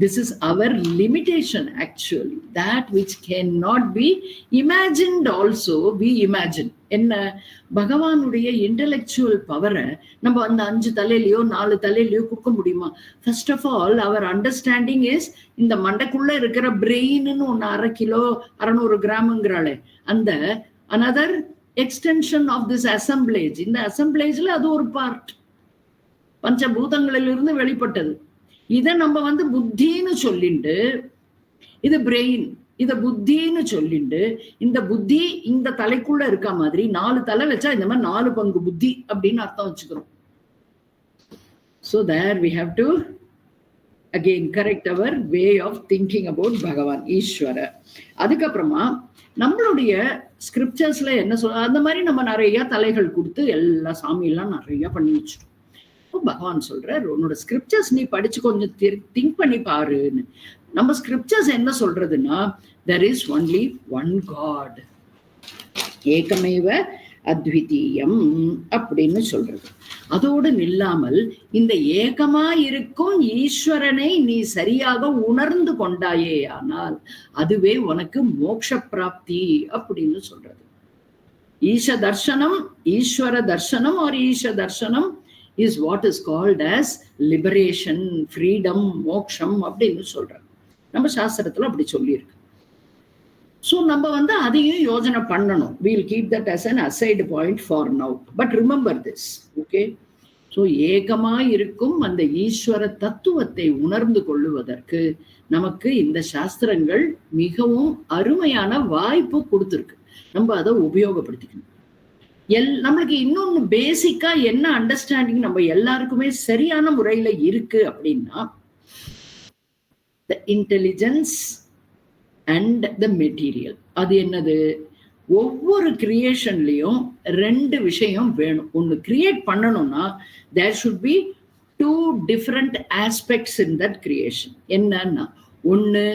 this is our limitation actually, that which cannot be imagined also we imagine. என்ன, பகவானுடைய இன்டெலெக்சுவல் பவரை நம்ம அந்த 5 தலையிலையோ 4 தலையிலையோ கொடுக்க முடியுமா? First of all our understanding is, இந்த மண்டைக்குள்ள இருக்கிற பிரெயின்னு ஒன்னு 1/2 கிலோ 600 கிராம்ங்கிறாளே, அந்த another extension of this assemblage. இந்த அசம்பிளேஜ்ல அது ஒரு பார்ட், பஞ்சபூதங்களிலிருந்து வெளிப்பட்டது. இதை நம்ம புத்தின்னு சொல்லிட்டு, இது பிரெயின், இத புத்தின்னு சொல்லிட்டு, இந்த புத்தி இந்த தலைக்குள்ள இருக்க மாதிரி 4 தலை வச்சா இந்த மாதிரி 4 பங்கு புத்தி அப்படின்னு அர்த்தம் வச்சுக்கிறோம். So there we have to again correct our way of thinking about பகவான் ஈஸ்வர. அதுக்கப்புறமா நம்மளுடைய ஸ்கிரிப்சர்ஸ்ல என்ன சொல்ல, அந்த மாதிரி நம்ம நிறைய தலைகள் கொடுத்து எல்லா சாமியெல்லாம் நிறைய பண்ணி வச்சிடும். பகவான் சொல்றார், உன்னோட ஸ்கிரிப்சர்ஸ் நீ படிச்சு கொஞ்சம் திங்க் பண்ணி பாருன்னு. நம்ம ஸ்கிரிப்சர்ஸ் என்ன சொல்றதுன்னா, there is only one God, ஏகமேவ அத்விதீயம் அப்படின்னு சொல்றது. அதோடு நில்லாமல் இந்த ஏகமா இருக்கும் ஈஸ்வரனை நீ சரியாக உணர்ந்து கொண்டாயே ஆனால் அதுவே உனக்கு மோட்ச பிராப்தி அப்படின்னு சொல்றது. ஈஷ தர்சனம், ஈஸ்வர தர்சனம் or ஈஷ Darshanam is what is called as liberation, freedom, மோக்ஷம் அப்படின்னு சொல்றாங்க. நம்ம சாஸ்திரத்துல அப்படி சொல்லியிருக்கு. ஸோ நம்ம அதையும் யோஜனை பண்ணணும். we'll keep that as an aside point for now, but remember this, okay? So ஏகமாய் இருக்கும் அந்த ஈஸ்வர தத்துவத்தை உணர்ந்து கொள்ளுவதற்கு நமக்கு இந்த சாஸ்திரங்கள் மிகவும் அருமையான வாய்ப்பு கொடுத்துருக்கு. நம்ம அதை உபயோகப்படுத்திக்கணும். நம்மளுக்கு இன்னொன்னு பேசிக்கா என்ன அண்டர்ஸ்டாண்டிங் நம்ம எல்லாருக்குமே சரியான முறையில இருக்கு அப்படின்னா, the intelligence and the material. அது என்னது? ஒவ்வொரு கிரியேஷன்லயும் ரெண்டு விஷயம் வேணும். ஒன்னு கிரியேட் பண்ணணும்னா there should be two different aspects in that creation. என்னன்னா, ஒன்னு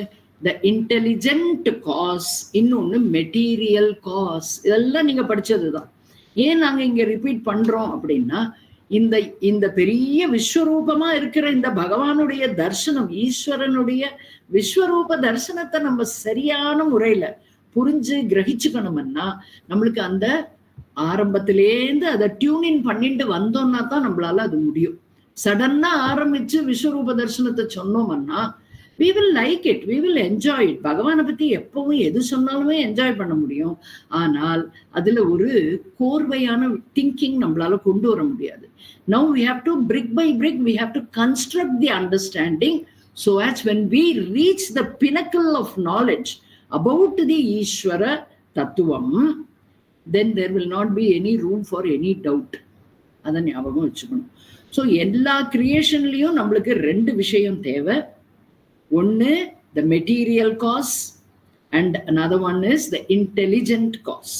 the intelligent cause, இன்னொன்னு material cause. இதெல்லாம் நீங்க படிச்சதுதான். ஏன் நாங்க இங்க ரிப்பீட் பண்றோம் அப்படின்னா, இந்த பெரிய விஸ்வரூபமா இருக்கிற இந்த பகவானுடைய தர்சனம், ஈஸ்வரனுடைய விஸ்வரூப தர்சனத்தை நம்ம சரியான முறையில புரிஞ்சு கிரகிச்சுக்கணும்னா நம்மளுக்கு அந்த ஆரம்பத்திலேருந்து அதை டியூனின் பண்ணிட்டு வந்தோம்னா தான் நம்மளால அது முடியும். சடனா ஆரம்பிச்சு விஸ்வரூப தர்சனத்தை சொன்னோம்னா we will like it, we will enjoy it. பகவானை பத்தி எப்பவும் எது சொன்னாலுமே என்ஜாய் பண்ண முடியும். ஆனால் அதுல ஒரு கோர்வையான திங்கிங் நம்மளால கொண்டு வர முடியாது. Now we have to brick by brick, we have to construct the understanding so as when we reach the pinnacle of knowledge about the Ishvara Tattvam, then there will not be any room for any doubt. அதை ஞாபகம் வச்சுக்கணும். So எல்லா கிரியேஷன்லயும் நம்மளுக்கு ரெண்டு விஷயம் தேவை. ஒன்னு the material cause and another one is the intelligent cause.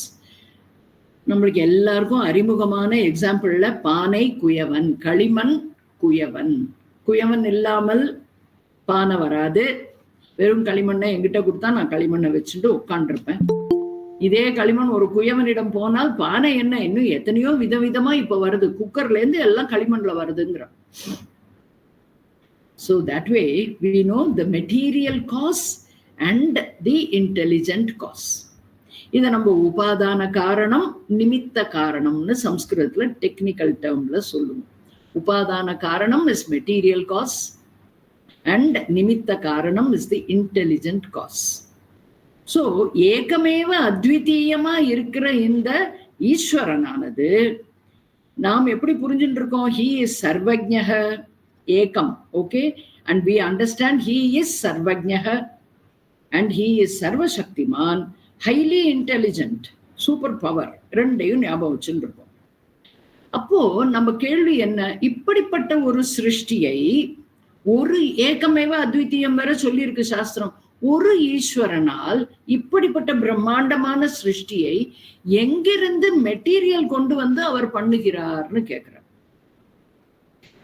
நம்மளுக்கு எல்லாருக்கும் அறிமுகமான எக்ஸாம்பிள்ல பானை குயவன், களிமண் குயவன். குயவன் இல்லாமல் பானை வராது. வெறும் களிமண்ணை என்கிட்ட கொடுத்தா நான் களிமண்ணை வச்சுட்டு உட்காந்துருப்பேன். இதே களிமண் ஒரு குயவனிடம் போனால் பானை என்ன இன்னும் எத்தனையோ விதவிதமா இப்ப வருது. குக்கர்ல இருந்து எல்லாம் களிமண்ல வருதுங்கிற. So that way we know the material cause and the intelligent cause. இதை நம்ம உபாதான காரணம், நிமித்த காரணம்னு சம்ஸ்கிருதத்துல டெக்னிக்கல் டேர்ம்ல சொல்லுவோம். உபாதான காரணம் is material cause and நிமித்த காரணம் is the intelligent cause. So ஏகமேவ அத்விதீயமா இருக்கிற இந்த ஈஸ்வரனானது நாம் எப்படி புரிஞ்சுட்டு இருக்கோம்? he is sarvajnah, ekam, okay, and we understand he is sarvajnah and he is sarvashaktiman, highly intelligent, super power. ரெண்டையும் ஞாபகம் வச்சுட்டு இருக்கோம். அப்போ நம்ம கேள்வி என்ன, இப்படிப்பட்ட ஒரு சிருஷ்டியை, ஒரு ஏகமேவ அத்விதீயம் வரை சொல்லியிருக்கு சாஸ்திரம், ஒரு ஈஸ்வரனால் இப்படிப்பட்ட பிரம்மாண்டமான சிருஷ்டியை எங்கிருந்து மெட்டீரியல் கொண்டு வந்து அவர் பண்ணுகிறார்னு கேட்கிறார்.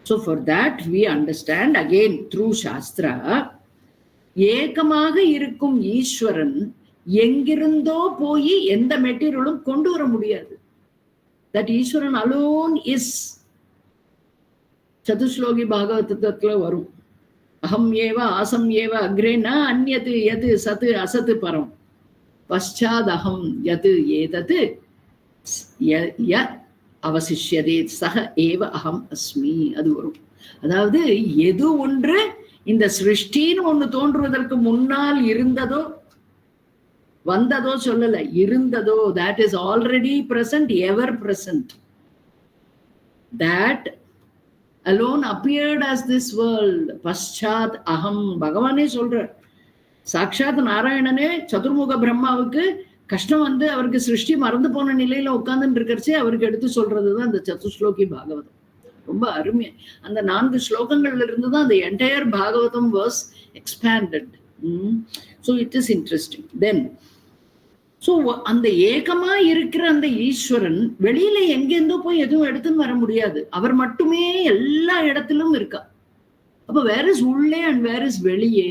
So for that we understand again through Shastra, ஏகமாக இருக்கும் ஈஸ்வரன் எங்கிருந்தோ போய் எந்த மெட்டீரியலும் கொண்டு வர முடியாது. That Eswaran alone is. சதுஸ்லோகி பாகவதத்துல வரும், அகம் ஏவ ஆசம் ஏவ அக்ரே ந அந்யது யது சத்து அசத்து பரம் பశ్చాத் அகம் யது ஏதது ய அவசிஷ்யதே சக ஏவ அகம் அஸ்மி. அது வரும். அதாவது எது ஒன்று இந்த சிருஷ்டின்னு ஒண்ணு தோன்றுவதற்கு முன்னால் இருந்ததோ வந்ததோ சொல்லல, இருந்ததோ, that is already present, ever present, that alone appeared as this world. பశ్చాத் அகம். பகவானே சொல்ற, சாட்சாத் நாராயணனே சதுர்முக பிரம்மாவுக்கு கஷ்டம் வந்து அவருக்கு சிருஷ்டி மறந்து போன நிலையில உட்கார்ந்துட்டு இருக்கிறச்சே அவருக்கு எடுத்து சொல்றதுதான் இந்த சதுஸ்லோகி பாகவதம். ரொம்ப அருமை. அந்த 4 ஸ்லோகங்கள்ல இருந்து தான் அந்த entire Bhagavatam was expanded. So it is interesting. Then so அந்த ஏகமா இருக்கிற அந்த ஈஸ்வரன் வெளியில எங்கேருந்தோ போய் எதுவும் எடுத்துன்னு வர முடியாது. அவர் மட்டுமே எல்லா இடத்திலும் இருக்கா. அப்ப வேர் இஸ் உள்ளே அண்ட் வேர் இஸ் வெளியே?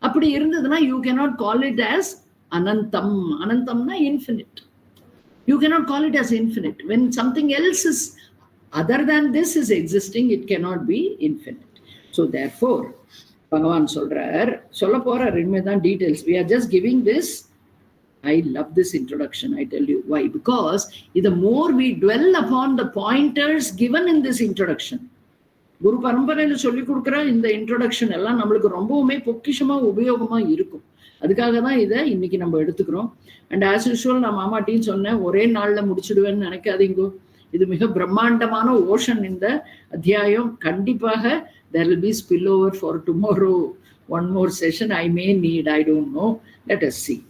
அப்படி இருந்ததுன்னா you cannot call it as anantham. அனந்தம்னா infinite. You cannot call it as infinite. When something else is other than this is existing, it cannot be infinite. So therefore பகவான் சொல்றார், சொல்ல போறார் இனிமேதான் details. we are just giving this. I love this introduction, I tell you why. Because the more we dwell upon the pointers given in this introduction, குரு பரம்பரையில சொல்லி கொடுக்குற இந்த introduction எல்லாம் நம்மளுக்கு ரொம்பவுமே பொக்கிஷமா உபயோகமா இருக்கும். அதுக்காக தான் இதை இன்னைக்கு நம்ம எடுத்துக்கிறோம். அண்ட் ஆஸ் யூஷுவல் நான் மாமாட்டின்னு சொன்னேன், ஒரே நாள்ல முடிச்சிடுவேன்னு நினைக்காதீங்கோ. இது மிக பிரம்மாண்டமான ஓஷன் இந்த அத்தியாயம். கண்டிப்பாக there will be spillover for tomorrow. One more session I may need, I don't know. Let us see.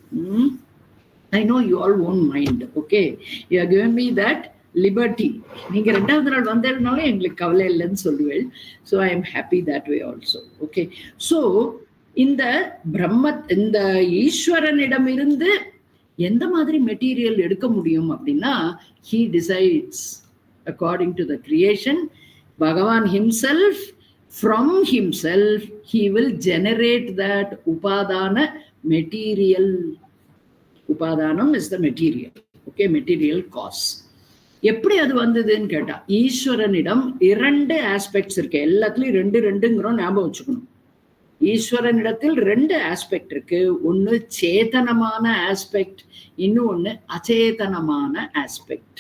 I know you all won't mind. Okay, you are giving me that liberty. நீங்க ரெண்டாவது நாள் வந்ததுனால எங்களுக்கு கவலை இல்லைன்னு சொல்லுவேன். So I am happy that way also. Okay, so இந்த இந்த ஈஸ்வரனிடமிருந்து எந்த மாதிரி மெட்டீரியல் எடுக்க முடியும் அப்படின்னா, he decides according to the creation. Bhagavan himself, from himself he will generate that upadana material. Upadanam is the material. Okay, material cause. எப்படி அது வந்ததுன்னு கேட்டா, ஈஸ்வரனிடம் 2 ஆஸ்பெக்ட்ஸ் இருக்கு. எல்லாத்துலயும் 2 ஞாபகம் வச்சுக்கணும். ஈஸ்வரனிடத்தில் 2 ஆஸ்பெக்ட் இருக்கு. ஒன்னு சேதனமான ஆஸ்பெக்ட், இன்னொன்னு அச்சேதனமான ஆஸ்பெக்ட்.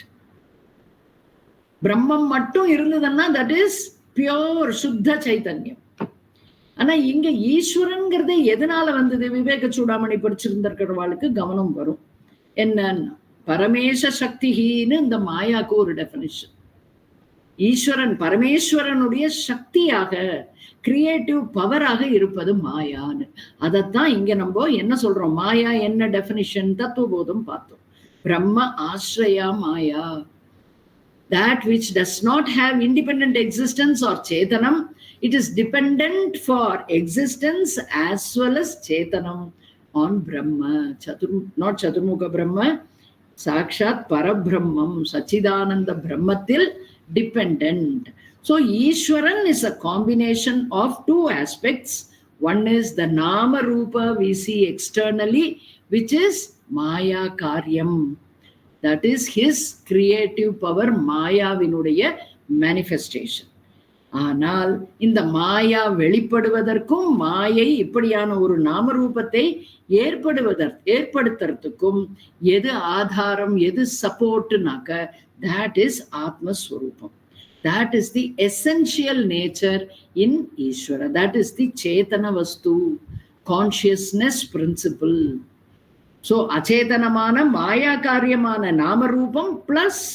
பிரம்மம் மட்டும் இருந்ததுன்னா தட் இஸ் பியோர் சுத்த சைத்தன்யம். ஆனா இங்க ஈஸ்வரன்கிறத எதனால வந்தது? விவேக சூடாமணி படிச்சிருந்திருக்கிறவாளுக்கு கவனம் வரும். என்னன்னா, பரமேச சக்தின்னு இந்த மாயாக்கு ஒரு டெபினிஷன். ஈஸ்வரன் பரமேஸ்வரனுடைய சக்தியாக, கிரியேட்டிவ் பவராக இருப்பது மாயான்னு. அதைத்தான் இங்க நம்ம என்ன சொல்றோம்? மாயா என்ன டெபினிஷன்? தத்துவபோதம் பார்த்தோம். பிரம்ம ஆஸ்ரயா மாயா. That which does not have independent existence or chetanam, it is dependent for existence as well as chetanam on Brahma. Not Chaturmukha Brahma, Sakshat Parabrahmam, Sachidananda Brahmatil dependent. So Ishwaran is a combination of 2 aspects. One is the Nama Rupa we see externally, which is Maya Karyam. That is his creative power, மாயாவினுடைய manifestation. ஆனால் இந்த மாயா வெளிப்படுவதற்கும், மாயை இப்படியான ஒரு நாமரூபத்தை ஏற்படுத்துறதுக்கும் எது ஆதாரம், எது சப்போர்ட்னாக்க, that is ஆத்மஸ்வரூபம். That is the essential nature in Ishvara. That is the Chetana Vastu, consciousness principle. So அச்சேதனமான Maya காரியமான நாமரூபம் plus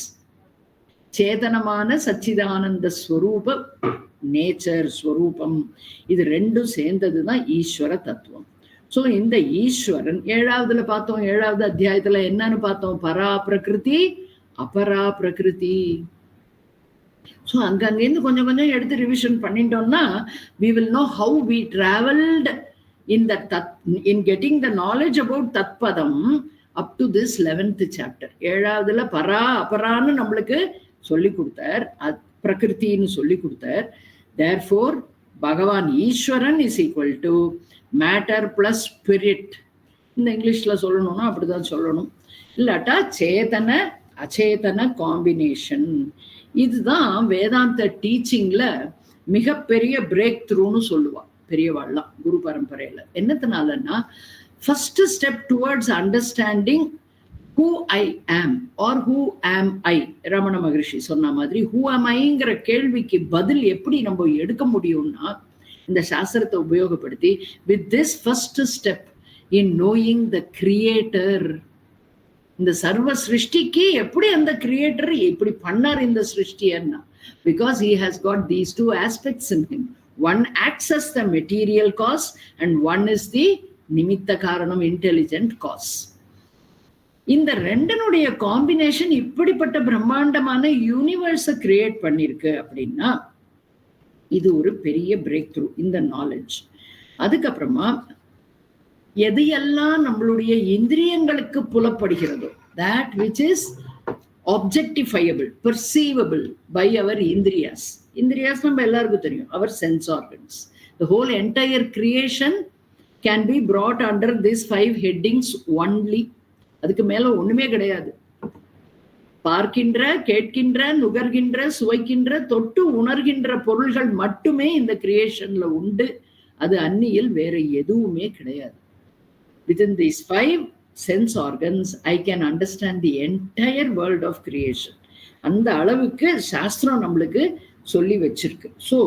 சேதனமான Sachchidananda Swarup nature ஸ்வரூபம், இது 2 சேர்ந்ததுதான் ஈஸ்வர தத்துவம். ஸோ இந்த ஈஸ்வரன் 7வதுல பார்த்தோம். 7வது அத்தியாயத்துல என்னன்னு பார்த்தோம்? பரா பிரகிருதி, அபரா பிரகிருதி. ஸோ அங்கங்கிருந்து கொஞ்சம் கொஞ்சம் எடுத்து ரிவிஷன் பண்ணிட்டோம்னா we will know how we traveled in getting the knowledge about Tatpadam up to this 11th chapter. 7வதுல பரா அபரான்னு நம்மளுக்கு சொல்லி கொடுத்தார், பிரகிருத்தின்னு சொல்லி கொடுத்தார். Therefore பகவான் ஈஸ்வரன் is equal to matter plus spirit. இந்த இங்கிலீஷ்ல சொல்லணும்னா அப்படிதான் சொல்லணும், இல்லாட்டா சேதன அச்சேதன காம்பினேஷன். இதுதான் வேதாந்த டீச்சிங்ல மிகப்பெரிய பிரேக் த்ரூன்னு சொல்லுவா பெரியவாள்லாம் குரு பரம்பரையில. என்னத்தினாலன்னா, first step towards understanding who I am or who am I. Ramana Maharishi சொன்ன மாதிரி who am Iங்கிற கேள்விக்கு பதில் எப்படி நம்ம எடுக்க முடியும்னா, இந்த சாஸ்திரத்தை உபயோகப்படுத்தி with this first step in knowing the creator. இந்த சர்வ சிருஷ்டிக்கு எப்படி அந்த கிரியேட்டர் எப்படி பண்ணார் இந்த சிருஷ்டியன்னா, because he has got these 2 aspects in him. One acts as the material cause and one is the nimitta karanam, intelligent cause. இந்த ரெண்டனுடைய combination இப்படிப்பட்ட பிரம்மாண்டமான யூனிவர்ஸை கிரியேட் பண்ணிருக்கு அப்படின்னா இது ஒரு பெரிய பிரேக் த்ரூ இந்த நாலேஜ். அதுக்கப்புறமா எதையெல்லாம் நம்மளுடைய இந்திரியங்களுக்கு புலப்படுகிறதோ, that which is objectifiable, perceivable by our indriyas. Indriyas நம்ம எல்லாருக்கும் தெரியும், our sense organs. The whole entire creation can be brought under these 5 headings only. அதுக்கு மேல ஒண்ணுமே கிடையாது. பார்க்கின்ற, கேட்கின்ற, நுகர்கின்ற, சுவைக்கின்ற, தொட்டு உணர்கின்ற பொருள்கள் மட்டுமே இந்த கிரியேஷன்ல உண்டு. அது அந்நியில் வேற எதுவுமே கிடையாது. Within these 5 sense organs, I can understand the entire world of creation. அந்த அளவுக்கு சாஸ்திரம் நம்மளுக்கு சொல்லி வச்சிருக்கு. ஸோ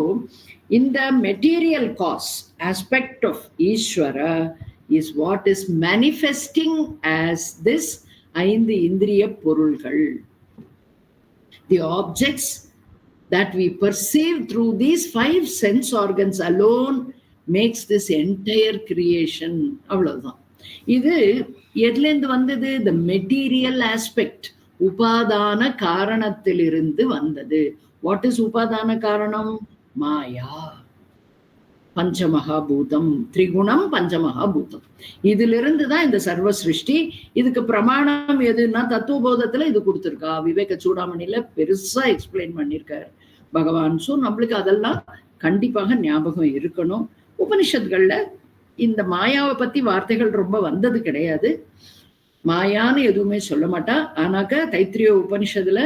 இந்த மெட்டீரியல் காஸ் ஆஸ்பெக்ட் ஆஃப் ஈஸ்வரா is what is manifesting as this 5 இந்திரிய பொருள்கள். The objects that we perceive through these 5 sense organs alone makes this entire creation. அவ்வளவுதான். இது எதுலேருந்து வந்தது? The material aspect, உபாதான காரணத்திலிருந்து வந்தது. What is உபாதான காரணம்? மாயா, பஞ்சமகாபூதம், திரிகுணம் பஞ்சமகாபூதம். இதிலிருந்து தான் இந்த சர்வ சிருஷ்டி. இதுக்கு பிரமாணம் எதுன்னா தத்துவபோதத்துல இது கொடுத்துருக்கா, விவேக சூடாமணியில பெருசா எக்ஸ்பிளைன் பண்ணியிருக்காரு பகவான். ஸோ நம்மளுக்கு அதெல்லாம் கண்டிப்பாக ஞாபகம் இருக்கணும். உபனிஷத்துகள்ல இந்த மாயாவை பத்தி வார்த்தைகள் ரொம்ப வந்தது கிடையாது. மாயான்னு எதுவுமே சொல்ல மாட்டா. ஆனாக்க தைத்திரிய உபனிஷத்துல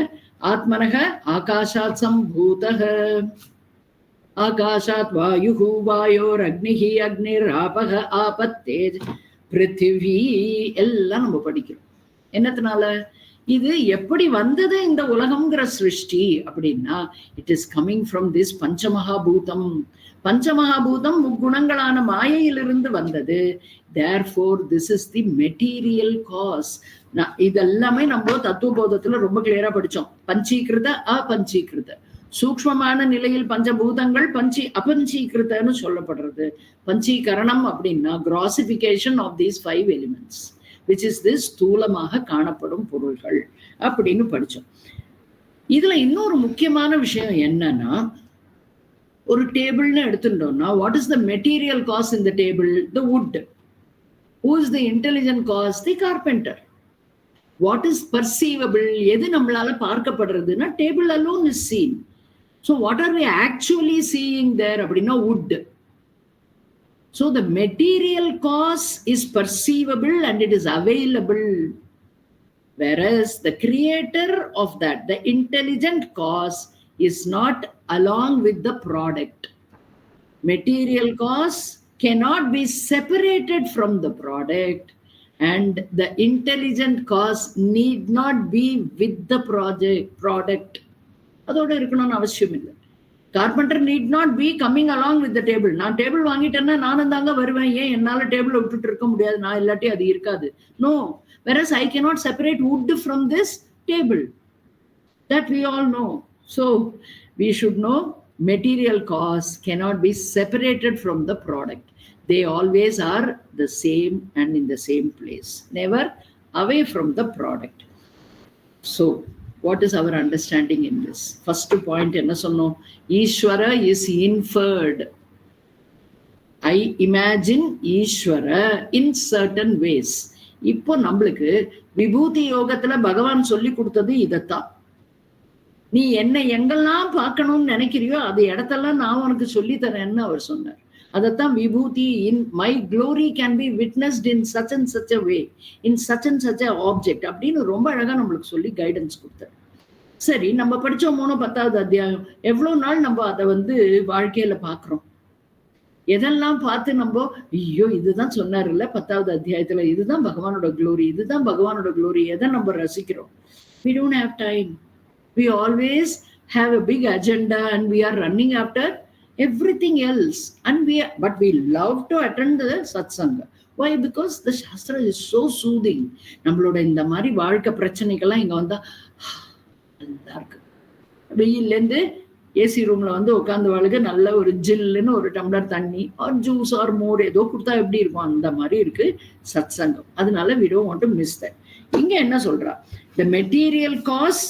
ஆத்மனக ஆகாஷாத் சம்பூதஹ, ஆகாஷாத் வாயுஹு வாயோர் அக்னிஹி அக்னிர் ஆபஹ ஆபத்தேஜ் பிருத்திவி எல்லாம் நம்ம படிக்கிறோம். என்னத்தினால? இது எப்படி வந்தது இந்த உலகம்ங்கிற சிருஷ்டி அப்படின்னா, it is coming from this panchamahabhutam. பஞ்சமகாபூதம் முக்குணங்களான மாயையிலிருந்து வந்தது. therefore this is the material cause. இதெல்லாமே நம்ம தத்துவபோதத்துல ரொம்ப கிளியரா படிச்சோம். பஞ்சீகிருத அபஞ்சீகிருத, சூக்ஷ்மமான நிலையில் பஞ்சபூதங்கள் அபஞ்சீகிருத்தன்னு சொல்லப்படுறது. பஞ்சீகரணம் அப்படின்னா grossification of these 5 elements which is this ஸ்தூலமாக காணப்படும் பொருள்கள் அப்படின்னு படிச்சோம். இதுல இன்னொரு முக்கியமான விஷயம் என்னன்னா, ஒரு டேபிள்னு எடுத்துட்டோம்னா, what is the material cause in the table? The wood. Who is the intelligent cause? The carpenter. What is perceivable? எது நம்மளால பார்க்கப்படுறதுன்னா table alone is seen. So what are we actually seeing there அப்படின்னா wood. So the material cause is perceivable and it is available. whereas the creator of that, the intelligent cause, is not along with the product. Material cause cannot be separated from the product, and the intelligent cause need not be with the product. அதோட இருக்கணும்னு அவசியம் இல்லை. Carpenter need not be coming along with the table. நான் table வாங்கிட்டேன்னா நானும் தாங்க வருவேன். ஏன் என்னால டேபிளை விட்டுட்டு இருக்க முடியாது? நான் இல்லாட்டி அது இருக்காது. No. whereas I cannot separate wood from this table. That we all know. So we should know material cause cannot be separated from the product. They always are the same and in the same place, never away from the product. So what is our understanding in this? First point enna sonno? Ishvara is inferred. I imagine Ishvara in certain ways. இப்போ நம்மளுக்கு விபூதி யோகத்துல பகவான் சொல்லி கொடுத்தது இதத்தான். நீ என்னை எங்கெல்லாம் பார்க்கணும்னு நினைக்கிறியோ அது இடத்தெல்லாம் நான் உனக்கு சொல்லி தரேன்னு அவர் சொன்னார். அதைத்தான் விபூதி. In my glory can be witnessed in such and such a way, in such and such a object அப்படின்னு ரொம்ப அழகா நம்மளுக்கு சொல்லி கைடன்ஸ் கொடுத்தார். சரி, நம்ம படிச்சோம் 10வது அத்தியாயம். எவ்வளவு நாள் நம்ம அதை வாழ்க்கையில பாக்குறோம்? எதெல்லாம் பார்த்து நம்ம ஐயோ இதுதான் சொன்னார்ல 10வது அத்தியாயத்துல, இதுதான் பகவானோட க்ளோரி, இதுதான் பகவானோட க்ளோரி, எதை நம்ம ரசிக்கிறோம்? We don't have time. We always have a big agenda and we are running after everything else. But we love to attend the satsanga. Why? Because the Shastra is so soothing. நம்மளோட இந்த மாதிரி வாழ்க்கை பிரச்சனைகள்லாம் இங்க வந்தா நல்லா இருக்கு. வெயிலேருந்து AC ரூம்ல உட்காந்து வாழ்க்கை நல்ல ஒரு ஜில்லுன்னு ஒரு டம்ளர் தண்ணி ஆர் ஜூஸ் ஆர் மோர் ஏதோ கொடுத்தா எப்படி இருக்கும் அந்த மாதிரி இருக்கு சத் சங்கம். அதனால we don't want to miss that. இங்க என்ன சொல்றா? The material cause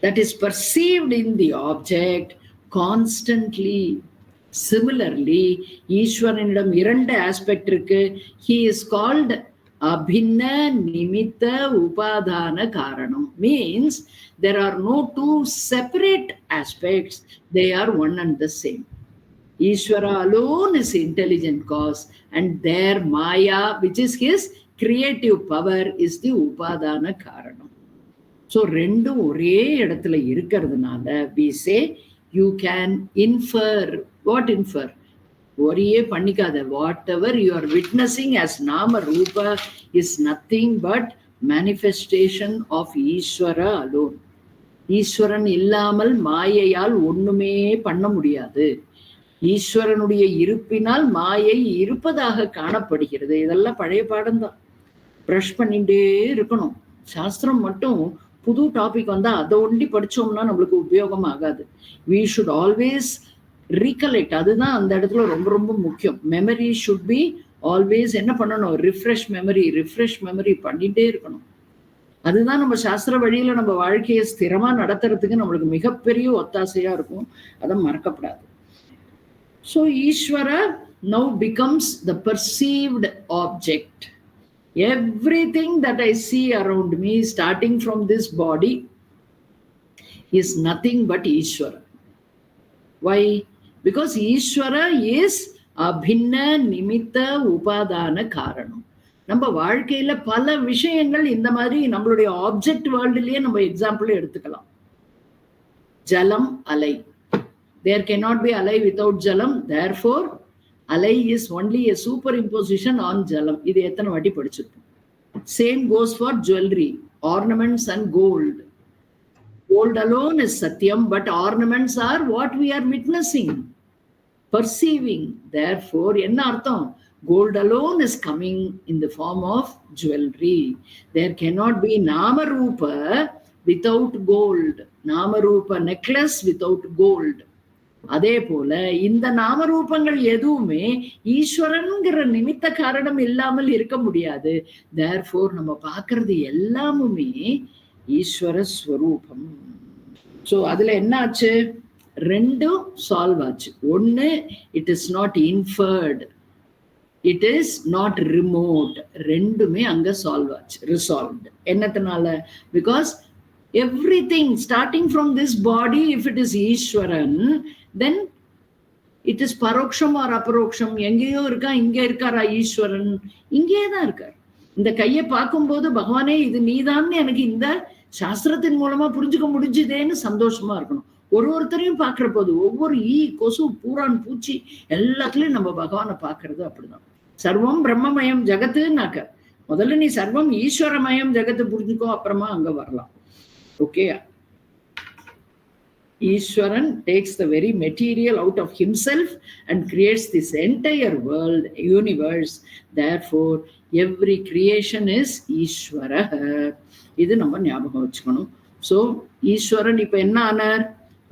that is perceived in the object constantly. Similarly, ஈஸ்வரனிடம் 2 aspect இருக்கு. He is called abhinna nimitta upadana karanam. Means there are no 2 separate aspects. They are one and the same. Ishvara alone is intelligent cause, and their Maya, which is his creative power, is the Upadana Karanam. So, ரெண்டும் ஒரே இடத்துல இருக்கிறதுனால we say you can infer. What infer? ஒரே பண்ணிக்காத. Whatever you are witnessing as Nama Rupa is nothing but manifestation of Ishvara alone. ஈஸ்வரன் இல்லாமல் மாயையால் ஒண்ணுமே பண்ண முடியாது. ஈஸ்வரனுடைய இருப்பினால் மாயை இருப்பதாக காணப்படுகிறது. இதெல்லாம் பழைய பாடம் தான், ப்ரஷ் பண்ணிட்டே இருக்கணும். சாஸ்திரம் மட்டும் புது டாபிக் வந்தா அதை ஒண்டி படிச்சோம்னா நம்மளுக்கு உபயோகம் ஆகாது. we should always recollect. அதுதான் அந்த இடத்துல ரொம்ப ரொம்ப முக்கியம். மெமரி ஷுட் பி ஆல்வேஸ் என்ன பண்ணணும்? ரிஃப்ரெஷ் மெமரி பண்ணிட்டே இருக்கணும். அதுதான் நம்ம சாஸ்திர வழியில நம்ம வாழ்க்கையை ஸ்திரமா நடத்துறதுக்கு நம்மளுக்கு மிகப்பெரிய ஒத்தாசையா இருக்கும். அதை மறக்கப்படாது. So Ishvara now becomes the perceived object. Everything that I see around me, starting from this body, is nothing but Ishvara. Why? Because Ishvara is abhinna nimitta upadana karanam. நம்ம வாழ்க்கையில பல விஷயங்கள் இந்த மாதிரி நம்மளுடைய ஆப்ஜெக்ட் வேர்ல்டுலயே நம்ம எக்ஸாம்பிள் எடுத்துக்கலாம். ஜலம், அலை. There cannot be alai without jalam. Therefore, alai is only a superimposition on jalam. இது எத்தனை வாட்டி படிச்சிருக்கோம். Same goes for jewelry, ornaments and gold. Gold alone is satyam, but ornaments are what we are witnessing, perceiving. Therefore, என்ன அர்த்தம்? Gold alone is coming in the form of jewelry. There cannot be Nama Rupa without gold. Nama Rupa necklace without gold. அதே போல இந்த நாமரூபங்கள் எதுவுமே ஈஸ்வரன்கிற நிமித்த காரணம் இல்லாமல் இருக்க முடியாது. Therefore நம்ம பார்க்கறது எல்லாமுமே ஈஸ்வர ஸ்வரூபம். ஸோ அதுல என்ன ஆச்சு? 2 சால்வ் ஆச்சு. ஒன்னு, it is not inferred, it is not remote. ரெண்டுமே அங்க சால்வ் ஆச்சு, ரிசால்வ்டு. என்னத்தினால? Because everything starting from this body, if it is Ishwaran, then it is paroksham or aparoksham. எங்கேயோ இருக்கா, இங்க இருக்காரா ஈஸ்வரன்? இங்கே தான் இருக்கார். இந்த கையை பார்க்கும்போது பகவானே இது நீதான்னு எனக்கு இந்த சாஸ்திரத்தின் மூலமா புரிஞ்சுக்க முடிஞ்சுதேன்னு சந்தோஷமா இருக்கணும். ஒருத்தரையும் பார்க்கிற போது ஒவ்வொரு ஈ, கொசு, பூரான், பூச்சி எல்லாத்துலயும் நம்ம பகவானை பார்க்கறது அப்படிதான். சர்வம் பிரம்மமயம் ஜகத்துனாக்க முதல்ல நீ சர்வம் ஈஸ்வரமயம் ஜகத்து புரிஞ்சுக்கோ, அப்புறமா அங்க வரலாம். Okay, Ishwaran takes the very material out of himself and creates this entire world, universe. Therefore, every creation is Ishvara. இது நம்ம ஞாபகம் வச்சுக்கணும். So, ஈஸ்வரன் இப்ப என்ன ஆனார்?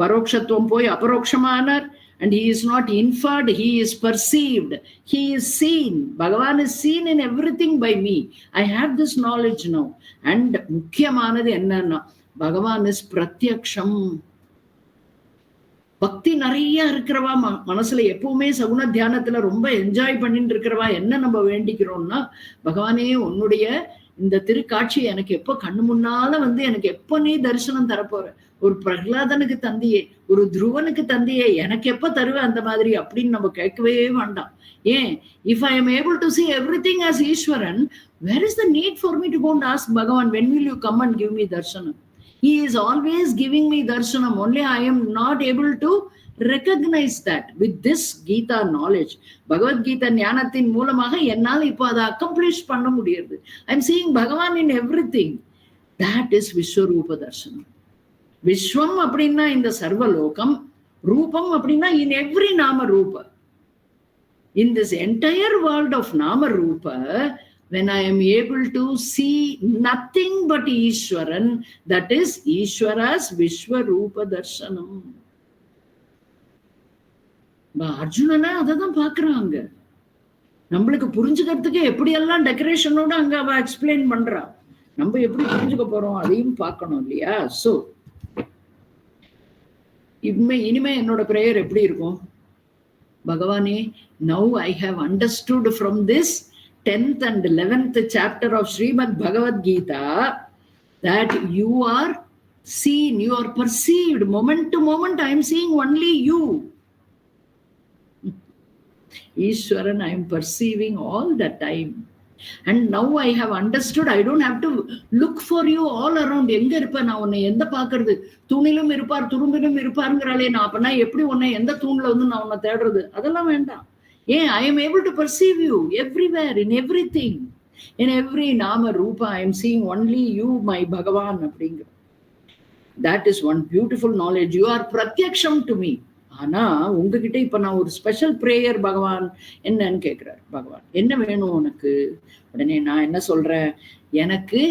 பரோக்ஷத்துவம் போய் அபரோக்ஷமா ஆனார். And he is not inferred, he is perceived, he is seen. Bhagavan is seen in everything by me. I have this knowledge now. And முக்கியமானது என்னன்னா, பகவான் இஸ் பிரத்யக்ஷம். பக்தி நிறைய இருக்கிறவா, மனசுல எப்பவுமே சகுன தியானத்துல ரொம்ப என்ஜாய் பண்ணிட்டு இருக்கிறவா என்ன நம்ம வேண்டிக்கிறோம்னா, பகவானே உன்னுடைய இந்த திருக்காட்சி எனக்கு எப்ப கண்ணு முன்னால எனக்கு எப்ப நீ தரிசனம் தரப்போற? ஒரு பிரகலாதனுக்கு தந்தியே, ஒரு துருவனுக்கு தந்தியே, எனக்கு எப்ப தருவ அந்த மாதிரி அப்படின்னு நம்ம கேட்கவே வேண்டாம். ஏன்? If I am able to see everything as Ishwaran, where is the need for me to go and ask Bhagavan, when will you come and give me darshanam? He is always giving me darshanam. Only I am not able to recognize that with this Gita knowledge. Bhagavad Gita ஞானத்தின் மூலமாக என்னால் இப்போ அதை accomplish பண்ண முடியாது. I am seeing Bhagavan in everything. That is Vishwarupa darshanam. விஸ்வம் அப்படின்னா இந்த சர்வலோகம், ரூபம் அப்படின்னா in every Nama Rupa. In this entire world of Nama Rupa, when I am able to see nothing but Ishwaran, that is Ishwara's Vishwarupa darshanam. அர்ஜுனனா அதான் பாக்குறாங்க. நம்மளுக்கு புரிஞ்சுக்கிறதுக்கு எப்படியெல்லாம் டெக்கரேஷனோட அங்க அவ எக்ஸ்பிளைன் பண்றா. நம்ம எப்படி புரிஞ்சுக்க போறோம் அதையும் பார்க்கணும் இல்லையா? சோ இனிமே என்னோட பிரேயர் எப்படி இருக்கும்? பகவானே, now I have understood from this 10th and 11th chapter of Srimad Bhagavad Gita that you are seen, you are perceived. Moment to moment, I am seeing only you. Ishwaran, I am perceiving all the time. And now I have understood, I don't have to look for you all around. எங்க இருப்ப நான் உன்னை எந்த பாக்குறது? தூணிலும் இருப்பார் துரும்பிலும் இருப்பாருங்கிறாளே, நான் அப்ப நான் எப்படி உன்னை எந்த தூண்ல வந்து நான் உன்னை தேடுறது? அதெல்லாம் வேண்டாம். ஏன்? I am able to perceive you everywhere, in everything, in every nama rupa. I am seeing only you, my Bhagavan. அப்படிங்கிற that is one beautiful knowledge. You are pratyaksham to me. ஆனா உங்ககிட்ட இப்ப நான் ஒரு ஸ்பெஷல் பிரேயர் பகவான் என்னன்னு கேட்கிறார். பகவான் என்ன வேணும் உனக்கு? உடனே நான் என்ன சொல்றேன், எனக்கு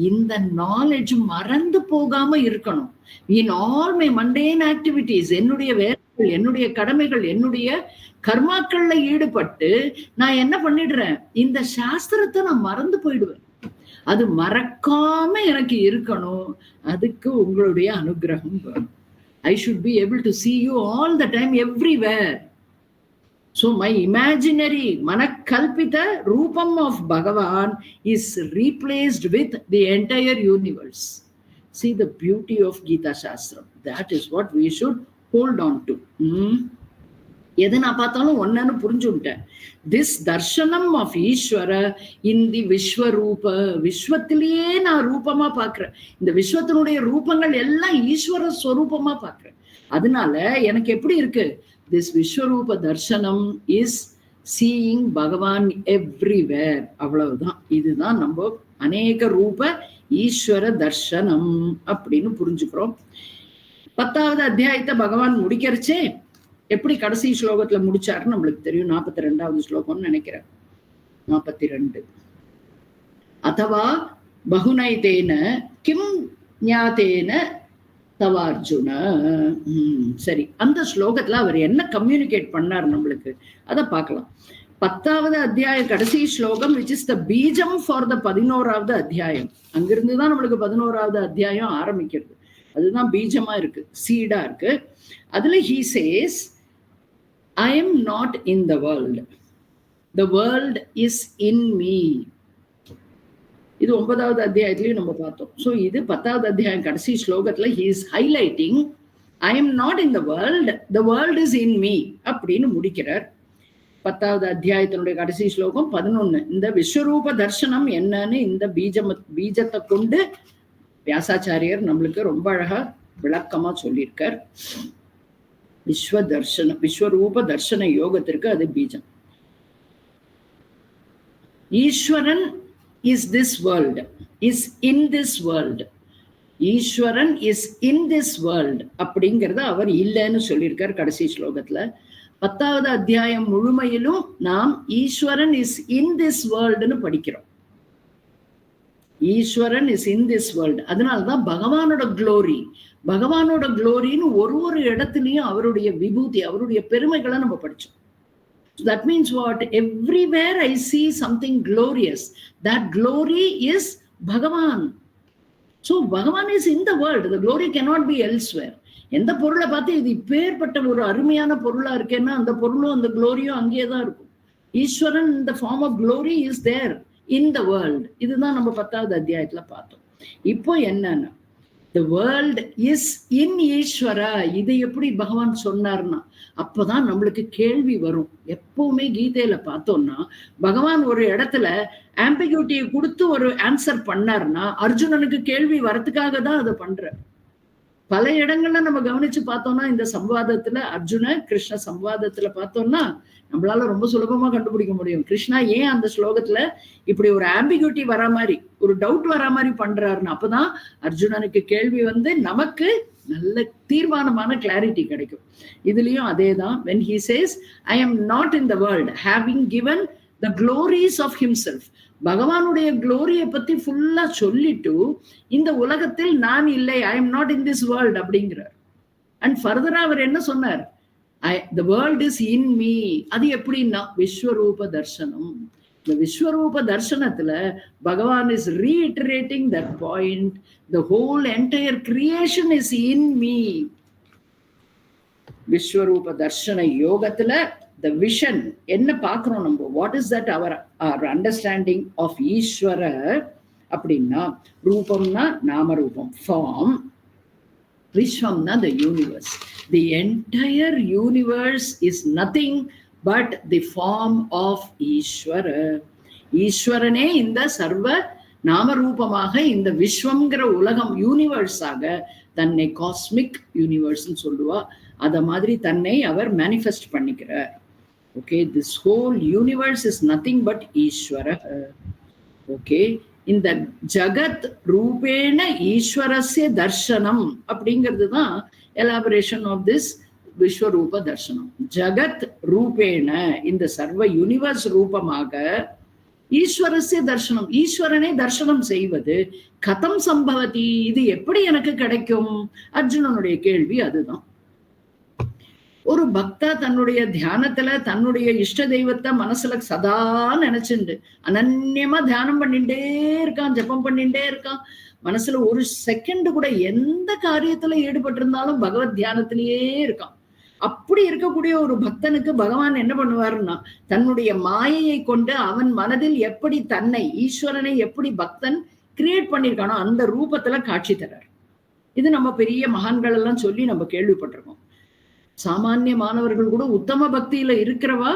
இந்த நாலேஜ் மறந்து போகாம இருக்கணும். In all my mundane activities, என்னுடைய வேலைகள், என்னுடைய கடமைகள், என்னுடைய கர்மாக்கள்ல ஈடுபட்டு நான் என்ன பண்ணிடுறேன், இந்த சாஸ்திரத்தை நான் மறந்து போயிடுவேன். அது மறக்காம எனக்கு இருக்கணும். அதுக்கு உங்களுடைய அனுகிரகம் வேணும். I should be able to see you all the time, everywhere. So my imaginary manakalpita rupam of Bhagavan is replaced with the entire universe. See the beauty of Gita Shastra. That is what we should hold on to. எதை நான் பார்த்தாலும் ஒன்னு புரிஞ்சுட்டேன். This தர்ஷனம் of ஈஸ்வர இன் தி விஸ்வரூப, விஸ்வத்திலேயே நான் ரூபமா பாக்குறேன். இந்த விஸ்வத்தினுடைய ரூபங்கள் எல்லாம் ஈஸ்வர ஸ்வரூபமா பாக்குறேன். அதனால எனக்கு எப்படி இருக்கு, திஸ் விஸ்வரூப தர்ஷனம் இஸ் சீயிங் பகவான் எவ்ரிவேர். அவ்வளவுதான். இதுதான் நம்ம அநேக ரூப ஈஸ்வர தர்ஷனம் அப்படின்னு புரிஞ்சுக்கிறோம். 10வது அத்தியாயத்தை பகவான் முடிக்கிறச்சே எப்படி கடைசி ஸ்லோகத்துல முடிச்சாருன்னு நம்மளுக்கு தெரியும். 42வது ஸ்லோகம்னு நினைக்கிறேன். 42. அதவா பகுனைதேன கிம் ஞாதேன தவார்ஜுன. சரி, அந்த ஸ்லோகத்துல அவர் என்ன கம்யூனிகேட் பண்ணார் நம்மளுக்கு அதை பார்க்கலாம். 10வது அத்தியாய கடைசி ஸ்லோகம் which is the பீஜம் for the 11வது அத்தியாயம். அங்கிருந்துதான் நம்மளுக்கு 11வது அத்தியாயம் ஆரம்பிக்கிறது. அதுதான் பீஜமா இருக்கு, சீடா இருக்கு. அதுல he says, I am not in the world. The world is in me. இது 9வது அத்தியாயத்திலையும் நம்ம பார்த்தோம். ஸோ இது 10வது அத்தியாயம் கடைசி ஸ்லோகத்துல he is highlighting, I am not in the world, the world is in me அப்படின்னு முடிக்கிறார். 10வது அத்தியாயத்தினுடைய கடைசி ஸ்லோகம் 11. இந்த விஸ்வரூப தர்சனம் என்னன்னு இந்த பீஜத்தை கொண்டு வியாசாச்சாரியர் நம்மளுக்கு ரொம்ப அழகா விளக்கமா சொல்லியிருக்கார். விஸ்வரூப தர்ஷன யோகத்திற்கு அது பீஜம். ஈஸ்வரன் is this world, is in this world. Eswaran is in this world அப்படிங்கிறத அவர் இல்லைன்னு சொல்லியிருக்கார் கடைசி ஸ்லோகத்துல. 10வது அத்தியாயம் முழுமையிலும் நாம் ஈஸ்வரன் is in this worldன்னு படிக்கிறோம். ஈஸ்வரன் இஸ் இன் திஸ் வேர்ல்ட். அதனாலதான் பகவானோட க்ளோரி, பகவானோட க்ளோரின்னு ஒரு இடத்துலயும் அவருடைய விபூதி, அவருடைய பெருமைகளை நம்ம படிச்சோம். That means what? Everywhere I see something glorious. That glory is Bhagavan. So Bhagavan is in the world. The glory cannot be elsewhere. எந்த பொருளை பார்த்து இது இப்பேற்பட்ட ஒரு அருமையான பொருளா இருக்கேன்னா அந்த பொருளும் அந்த க்ளோரியும் அங்கேயேதான் இருக்கும். ஈஸ்வரன் இந்த form of glory is there in the world. இதுதான் நம்ம 10வது அத்தியாயத்துல பார்த்தோம். இப்போ என்னன்னா, the world is in ஈஸ்வரா. இதை எப்படி பகவான் சொன்னார்னா அப்பதான் நம்மளுக்கு கேள்வி வரும். எப்பவுமே கீதையில பார்த்தோம்னா பகவான் ஒரு இடத்துல ஆம்பிகியூட்டியை கொடுத்து ஒரு ஆன்சர் பண்ணார்னா அர்ஜுனனுக்கு கேள்வி வரத்துக்காக தான் அதை பண்றார். பல இடங்கள்ல நம்ம கவனிச்சு பார்த்தோம்னா இந்த சம்வாதத்துல, அர்ஜுன கிருஷ்ண சம்வாதத்துல பார்த்தோம்னா நம்மளால ரொம்ப சுலபமா கண்டுபிடிக்க முடியும். கிருஷ்ணா ஏன் அந்த ஸ்லோகத்துல இப்படி ஒரு ஆம்பிகியூட்டி வரா மாதிரி, ஒரு டவுட் வரா மாதிரி பண்றாருன்னு. அப்பதான் அர்ஜுனனுக்கு கேள்வி வந்து நமக்கு நல்ல தீர்மானமான கிளாரிட்டி கிடைக்கும். இதுலயும் அதேதான். when he says I am not in the world, having given the glories of himself, பகவானுடைய க்ளோரியை பத்தி ஃபுல்லா சொல்லிட்டு இந்த உலகத்தில் நான் இல்லை, I am not in this world அப்படிங்கிறார். அண்ட் ஃபர்தரா அவர் என்ன சொன்னார், the world is in me. அது எப்படின்னா விஸ்வரூப தர்சனம். இந்த விஸ்வரூப தர்சனத்துல Bhagavan is reiterating that point. The whole entire creation is in me. விஸ்வரூப தர்ஷன யோகத்துல the vision என்ன பார்க்கிறோம் நம்ம, what is that our understanding of ஈஸ்வர அப்படின்னா, ரூபம்னா நாம ரூபம், form, விஸ்வம்னா the universe. The entire universe is nothing but the form of ஈஸ்வர. ஈஸ்வரனே இந்த சர்வ நாமரூபமாக இந்த விஸ்வம்ங்கிற உலகம் யூனிவர்ஸாக தன்னை காஸ்மிக் யூனிவர்ஸ்ன்னு சொல்லுவா. அத மாதிரி தன்னை அவர் மேனிஃபெஸ்ட் பண்ணிக்கிறார். Okay, this whole universe is nothing but ஈஸ்வர. Okay, இந்த ஜகத் ரூபேண ஈஸ்வரஸ்ய தர்சனம் அப்படிங்கிறது தான் எலாபரேஷன் ஆஃப் திஸ் விஸ்வரூப தர்சனம். ஜகத் ரூபேண இந்த சர்வ யூனிவர்ஸ் ரூபமாக ஈஸ்வரஸ்ய தர்சனம், ஈஸ்வரனை தர்சனம் செய்வது. கதம் சம்பவதி, இது எப்படி எனக்கு கிடைக்கும்? அர்ஜுனனுடைய கேள்வி அதுதான். ஒரு பக்தா தன்னுடைய தியானத்துல தன்னுடைய இஷ்ட தெய்வத்தை மனசுல சதா நினைச்சுண்டு அனன்யமா தியானம் பண்ணிட்டே இருக்கான், ஜபம் பண்ணிட்டே இருக்கான். மனசுல ஒரு செகண்ட் கூட எந்த காரியத்துல ஈடுபட்டு இருந்தாலும் பகவத் தியானத்திலேயே இருக்கான். அப்படி இருக்கக்கூடிய ஒரு பக்தனுக்கு பகவான் என்ன பண்ணுவாருன்னா, தன்னுடைய மாயையை கொண்டு அவன் மனதில் எப்படி தன்னை ஈஸ்வரனை எப்படி பக்தன் கிரியேட் பண்ணிருக்கானோ அந்த ரூபத்துல காட்சி தர்றார். இது நம்ம பெரிய மகான்கள் எல்லாம் சொல்லி நம்ம கேள்விப்பட்டிருக்கோம். சாமானிய மாணவர்கள் கூட உத்தம பக்தியில இருக்கிறவா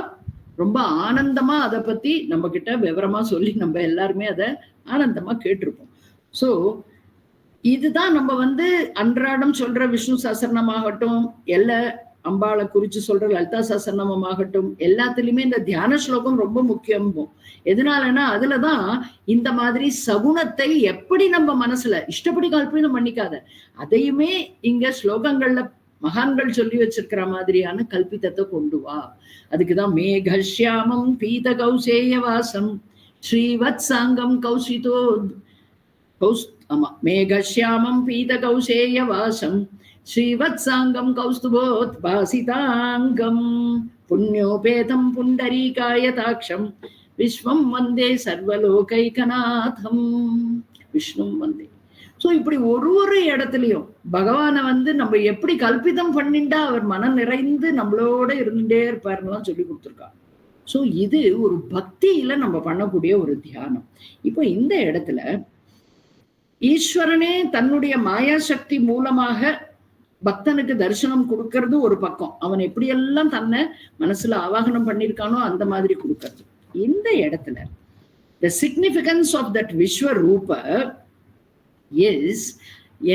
ரொம்ப ஆனந்தமா அதை பத்தி நம்ம கிட்ட விவரமா சொல்லி நம்ம எல்லாருமே அதை ஆனந்தமா கேட்டிருப்போம். சோ இதுதான் நம்ம அன்றாடம் சொல்ற விஷ்ணு சஹஸ்ரநாமமாகட்டும், எல்லா அம்பாளை குறிச்சு சொல்ற லலிதா சஹஸ்ரநாமமாகட்டும், எல்லாத்துலயுமே இந்த தியான ஸ்லோகம் ரொம்ப முக்கியம். எதனாலன்னா அதுலதான் இந்த மாதிரி சகுணத்தை எப்படி நம்ம மனசுல இஷ்டப்படி கல்பனை பண்ணிக்காத, அதையுமே இங்க ஸ்லோகங்கள்ல மகான்கள் சொல்லி வச்சிருக்கிற மாதிரியான கல்பித்தத்தை கொண்டு வா. அதுக்குதான் மேகஷ்யாமம் பீத கௌசேயவாசம் ஸ்ரீவத் சாங்கம் கௌசிதோ மேகஷ்யாமம் பீத கௌசேயவாசம் ஸ்ரீவத் சாங்கம் கௌஸ்துபோத்பாசிதாங்கம் புண்ணியோபேதம் புண்டரீகாயதாட்சம் விஸ்வம் வந்தே சர்வலோகைகநாதம் விஷ்ணும் வந்தே. ஸோ இப்படி ஒரு இடத்துலையும் பகவானை நம்ம எப்படி கல்பிதம் பண்ணிண்டா அவர் மனம் நிறைந்து நம்மளோட இருந்துட்டே இருப்பாருன்னு சொல்லி கொடுத்துருக்காங்க. ஸோ இது ஒரு பக்தியில நம்ம பண்ணக்கூடிய ஒரு தியானம். இப்போ இந்த இடத்துல ஈஸ்வரனே தன்னுடைய மாயா சக்தி மூலமாக பக்தனுக்கு தரிசனம் கொடுக்கறது ஒரு பக்கம், அவன் எப்படியெல்லாம் தன்னை மனசுல ஆவாகனம் பண்ணியிருக்கானோ அந்த மாதிரி கொடுக்கறது. இந்த இடத்துல the significance of that Vishwaroopa is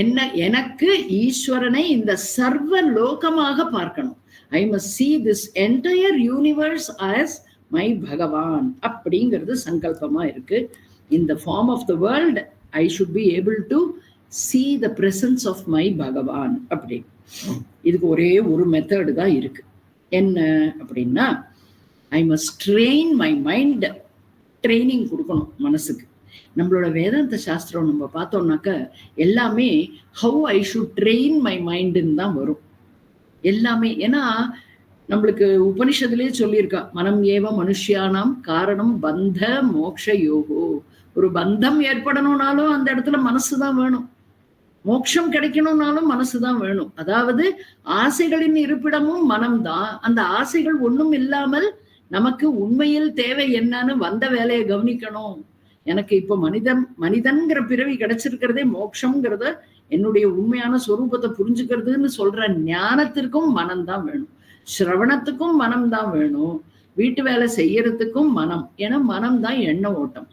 என்ன, எனக்கு ஈஸ்வரனை இந்த சர்வ லோகமாக பார்க்கணும். I must see this entire universe as my பகவான் அப்படிங்கிறது சங்கல்பமா இருக்கு. In the form of the world I should be able to see the presence of my பகவான். அப்படி இதுக்கு ஒரே ஒரு மெத்தட் தான் இருக்கு. என்ன அப்படின்னா, I must train my mind. Training கொடுக்கணும் மனசுக்கு. நம்மளோட வேதாந்த சாஸ்திரம் நம்ம பார்த்தோம்னாக்க எல்லாமே how I should train my மைண்டுன்னு தான் வரும் எல்லாமே. ஏன்னா நம்மளுக்கு உபனிஷத்துலயே சொல்லியிருக்கா, மனம் ஏவ மனுஷியானாம் காரணம் பந்த மோக்ஷ யோகோ. ஒரு பந்தம் ஏற்படணும்னாலும் அந்த இடத்துல மனசுதான் வேணும், மோட்சம் கிடைக்கணும்னாலும் மனசுதான் வேணும். அதாவது ஆசைகளின் இருப்பிடமும் மனம்தான். அந்த ஆசைகள் ஒண்ணும் இல்லாமல் நமக்கு உண்மையில் தேவை என்னன்னு வந்த வேலையை கவனிக்கணும். எனக்கு இப்ப மனிதன்கிற பிறவி கிடைச்சிருக்கிறதே மோட்சம்ங்கிறத என்னுடைய உண்மையான ஸ்வரூபத்தை புரிஞ்சுக்கிறதுன்னு சொல்ற ஞானத்திற்கும் மனம்தான் வேணும், சிரவணத்துக்கும் மனம்தான் வேணும், வீட்டு வேலை செய்யறதுக்கும் மனம். ஏன்னா மனம்தான் எண்ண ஓட்டம்.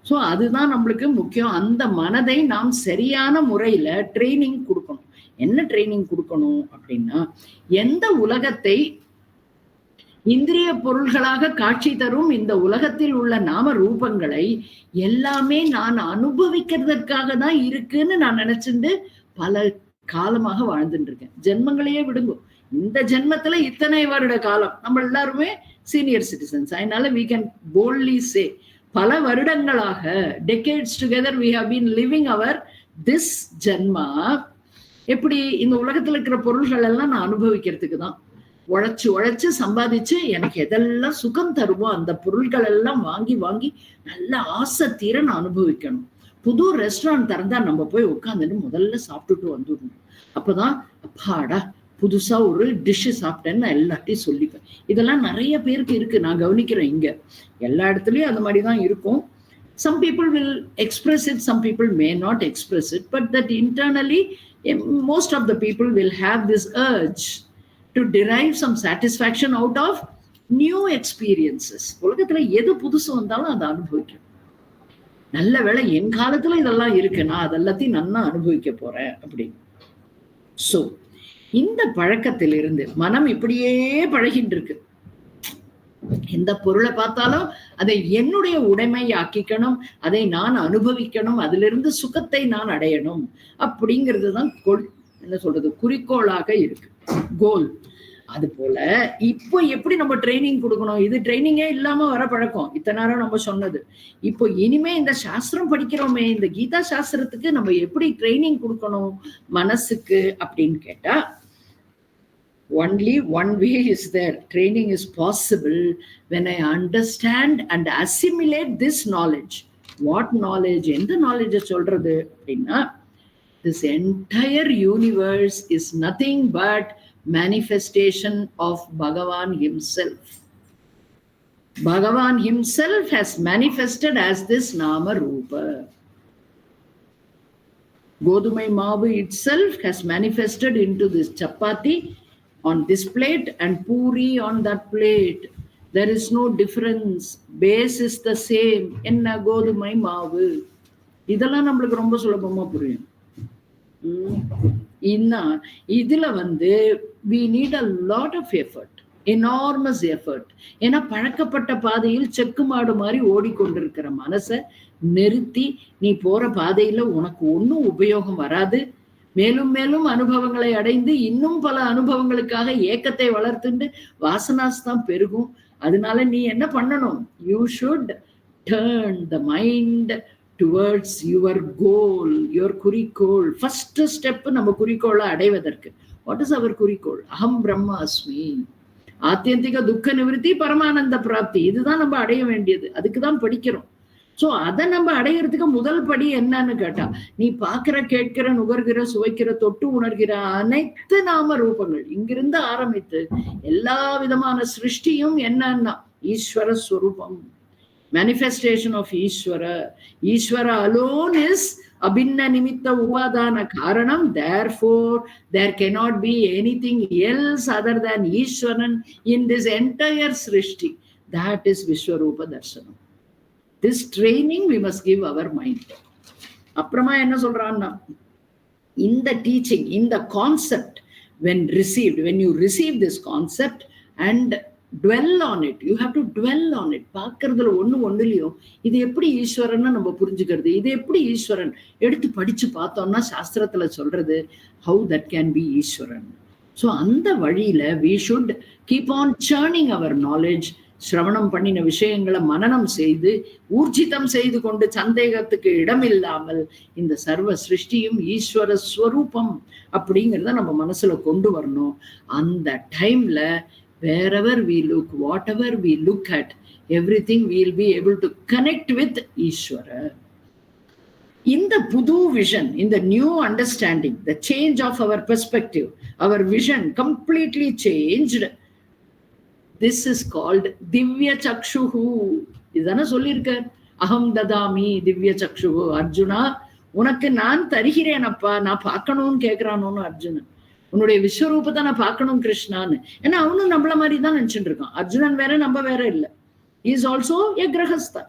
ஸோ அதுதான் நம்மளுக்கு முக்கியம். அந்த மனதை நாம் சரியான முறையில ட்ரைனிங் கொடுக்கணும். என்ன ட்ரைனிங் கொடுக்கணும் அப்படின்னா, எந்த உலகத்தை இந்திரிய பொருள்களாக காட்சி தரும் இந்த உலகத்தில் உள்ள நாம ரூபங்களை எல்லாமே நான் அனுபவிக்கிறதற்காக தான் இருக்குன்னு நான் நினைச்சுட்டு பல காலமாக வாழ்ந்துட்டு இருக்கேன். ஜென்மங்களையே விடுங்க, இந்த ஜென்மத்துல இத்தனை வருட காலம் நம்ம எல்லாருமே சீனியர் சிட்டிசன்ஸ். அதனால we can boldly say பல வருடங்களாக decades together we have been living our this ஜென்மா. எப்படி இந்த உலகத்துல இருக்கிற பொருள்கள் எல்லாம் நான் அனுபவிக்கிறதுக்கு தான். உழைச்சு உழைச்சு சம்பாதிச்சு எனக்கு எதெல்லாம் சுகம் தருமோ அந்த பொருட்கள் எல்லாம் வாங்கி வாங்கி நல்ல ஆசை தீர நான் அனுபவிக்கணும். புது ரெஸ்டாரண்ட் திறந்தா நம்ம போய் உட்காந்துட்டு முதல்ல சாப்பிட்டுட்டு வந்துடணும். அப்பதான் அப்பாடா புதுசா ஒரு டிஷ்ஷு சாப்பிட்டேன்னு நான் எல்லாத்தையும் சொல்லிப்பேன். இதெல்லாம் நிறைய பேருக்கு இருக்கு, நான் கவனிக்கிறேன். இங்க எல்லா இடத்துலயும் அந்த மாதிரிதான் இருக்கும். Some people will express it, some people may not express it, but that internally most of the people will have this urge to derive some satisfaction out of new experiences. உலகத்துல எது புதுசு வந்தாலும் அதை அனுபவிக்கும். நல்ல வேளை என் காலத்துல இதெல்லாம் இருக்கு, நான் அதெல்லாத்தையும் நல்லா அனுபவிக்க போறேன் அப்படின்னு. சோ இந்த பழக்கத்திலிருந்து மனம் இப்படியே பழகிட்டு இருக்கு. எந்த பொருளை பார்த்தாலும் அதை என்னுடைய உடைமை ஆக்கிக்கணும், அதை நான் அனுபவிக்கணும், அதிலிருந்து சுகத்தை நான் அடையணும் அப்படிங்கிறதுதான் என்ன சொல்றது குறிக்கோளாக இருக்கு, கோல். அது போல இப்போ எப்படி நம்ம ட்ரைனிங் கொடுக்கணும்? இது ட்ரைனிங்கே இல்லாம வர பழக்கம். இத்தனை நேரம் நம்ம சொன்னது. இப்போ இனிமே இந்த சாஸ்திரம் படிக்கிறோமே, இந்த கீதா சாஸ்திரத்துக்கு நம்ம எப்படி ட்ரைனிங் கொடுக்கணும் மனசுக்கு அப்படின்னு கேட்டா, only one way is there. Training is possible when I understand and assimilate this knowledge. What knowledge? எந்த knowledge சொல்றது அப்படின்னா, this entire universe is nothing but manifestation of Bhagavan himself. Bhagavan himself has manifested as this Nama Rupa. Godumai Mavu itself has manifested into this chapati on this plate and puri on that plate. There is no difference. Base is the same. Enna Godumai Mavu. இதெல்லாம் நம்மளுக்கு ரொம்ப சுலபமா புரியும். இதுல we need a lot of effort, enormous effort. ஏன்னா பழக்கப்பட்ட பாதையில் செக்கு மாடு மாதிரி ஓடிக்கொண்டிருக்கிற மனசை நிறுத்தி, நீ போற பாதையில உனக்கு ஒன்னும் உபயோகம் வராது, மேலும் மேலும் அனுபவங்களை அடைந்து இன்னும் பல அனுபவங்களுக்காக ஏக்கத்தை வளர்த்துண்டு வாசனாஸ் தான் பெருகும். அதனால நீ என்ன பண்ணணும்? You should turn the mind towards your goal, your குறிக்கோள். ஃபர்ஸ்ட் ஸ்டெப் நம்ம குறிக்கோளை அடைவதற்கு. வாட் இஸ் அவர் குறிக்கோள்? அகம் பிரம்மாஸ்மி, ஆத்தியந்திக துக்க நிவர்த்தி, பரமானந்த பிராப்தி. இதுதான் நம்ம அடைய வேண்டியது. அதுக்குதான் படிக்கிறோம். சோ அதை நம்ம அடையிறதுக்கு முதல் படி என்னன்னு கேட்டா, நீ பாக்குற, கேட்கிற, நுகர்கிற, சுவைக்கிற, தொட்டு உணர்கிற அனைத்து நாம ரூபங்கள் இங்கிருந்து ஆரம்பித்து எல்லா விதமான சிருஷ்டியும் என்னன்னா ஈஸ்வர ஸ்வரூபம், manifestation of Ishvara. Ishvara alone is abhinna nimitta upadana karanam. Therefore, there cannot be anything else other than Ishwaran in this entire Srishti. That is Vishwarupa Darshanam. This training we must give our mind. Aprama enna solrana? In the teaching, in the concept, when received, when you receive this concept and dwell on it, you have to dwell on it. பார்க்கறதுல ஒண்ணுலயும் இது எப்படி ஈஸ்வரன் நம்ம புரிஞ்சுக்கிறது, இது எப்படி ஈஸ்வரன் எடுத்து படிச்சு பார்த்தோம்னா சாஸ்திரத்துல சொல்றது how that can be Eswaran. So அந்த வழியில we should keep on churning our knowledge. சிரவணம் பண்ணின விஷயங்களை மனனம் செய்து ஊர்ஜிதம் செய்து கொண்டு சந்தேகத்துக்கு இடம் இல்லாமல் இந்த சர்வ சிருஷ்டியும் ஈஸ்வர ஸ்வரூபம் அப்படிங்கிறத நம்ம மனசுல கொண்டு வரணும். அந்த டைம்ல wherever we look, whatever we look at, everything we will be able to connect with Ishvara. In the Pudu vision, in the new understanding, the change of our perspective, our vision completely changed. This is called Divya Chakshuhu. Idana sollirukar. Aham dadami Divya Chakshuhu. Arjuna, உனக்கு நான் தருகிறேன் அப்பா, நான் பார்க்கணும்னு கேட்கிறானோன்னு அர்ஜுனன். உன்னுடைய விஸ்வரூபத்தை நான் பார்க்கணும் கிருஷ்ணான்னு. ஏன்னா அவனும் நம்மள மாதிரி தான் நினைச்சுட்டு இருக்கான். அர்ஜுனன் வேற, நம்ம வேற இல்லை. He is also a grahastha.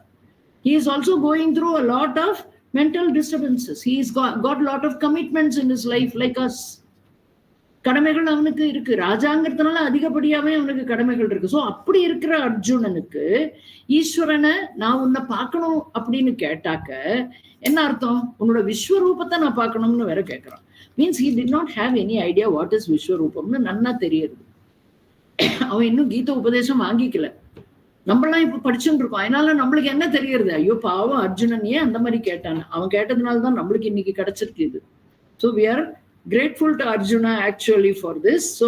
He is also going through a lot of mental disturbances. He has got a lot of commitments in his life like us. கடமைகள் அவனுக்கு இருக்கு. ராஜாங்கிறதுனால அதிகப்படியாவே அவனுக்கு கடமைகள் இருக்கு. ஸோ அப்படி இருக்கிற அர்ஜுனனுக்கு ஈஸ்வரனை நான் உன்னை பார்க்கணும் அப்படின்னு கேட்டாக்க என்ன அர்த்தம்? உன்னோட விஸ்வரூபத்தை நான் பார்க்கணும்னு வேற கேட்கிறான். Means he did not have any idea what is விஸ்வரூபம்னு நன்னா தெரியுது. அவன் இன்னும் கீத உபதேசம் வாங்கிக்கல. நம்மளாம் இப்ப படிச்சுட்டு இருக்கோம். அதனால நம்மளுக்கு என்ன தெரியுது? ஐயோ பாவம் அர்ஜுனன் ஏன் அந்த மாதிரி கேட்டான். அவன் கேட்டதுனாலதான் நம்மளுக்கு இன்னைக்கு கிடைச்சிருக்கு இது. So we are grateful to Arjuna actually for this. So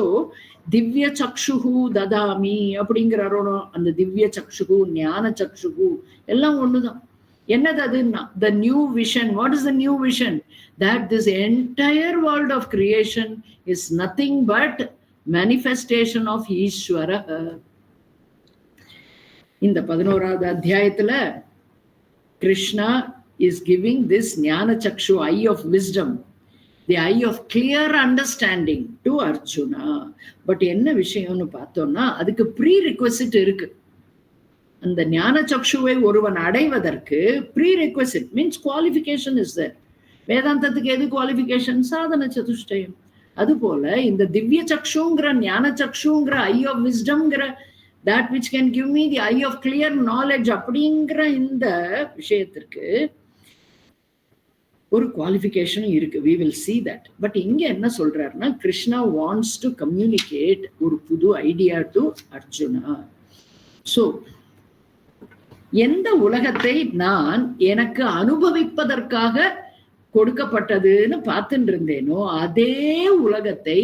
திவ்ய சக்ஷுகு ததாமி அப்படிங்கிறாரோ. அந்த திவ்ய சக்ஷுகு, ஞான சக்ஷுகு எல்லாம் ஒண்ணுதான். என்னது அதுன்னா, the new vision. What is the new vision? That this entire world of creation is nothing but manifestation of Ishvara. இந்த 11வது அத்தியாயத்துல கிருஷ்ணா is giving this ஞான சக்ஷு, eye of wisdom, the eye of clear understanding to Arjuna. But என்ன விஷயம்னு பார்த்தோம்னா, அதுக்கு pre requisite இருக்கு. அந்த ஞான சக்ஷுவை ஒருவன் அடைவதற்கு prerequisite means qualification is there. வேதாந்தத்துக்கு எது குவாலிஃபிகேஷன்? சாதன சதுஷ்டயம். அது போல இந்த திவ்ய சக்ஷுங்கிற ஞான சக்ஷுங்கிற ஐ of விஸ்டம்ங்கிற that which can give me the eye of clear knowledge அப்படிங்கிற இந்த விஷயத்திற்கு ஒரு குவாலிஃபிகேஷன் இருக்கு. we will see that. But இங்க என்ன சொல்றாருன்னா, கிருஷ்ணா wants to communicate ஒரு புது ஐடியா டு அர்ஜுனா. ஸோ எந்த உலகத்தை நான் எனக்கு அனுபவிப்பதற்காக கொடுக்கப்பட்டதுன்னு பார்த்துட்டு இருந்தேனோ அதே உலகத்தை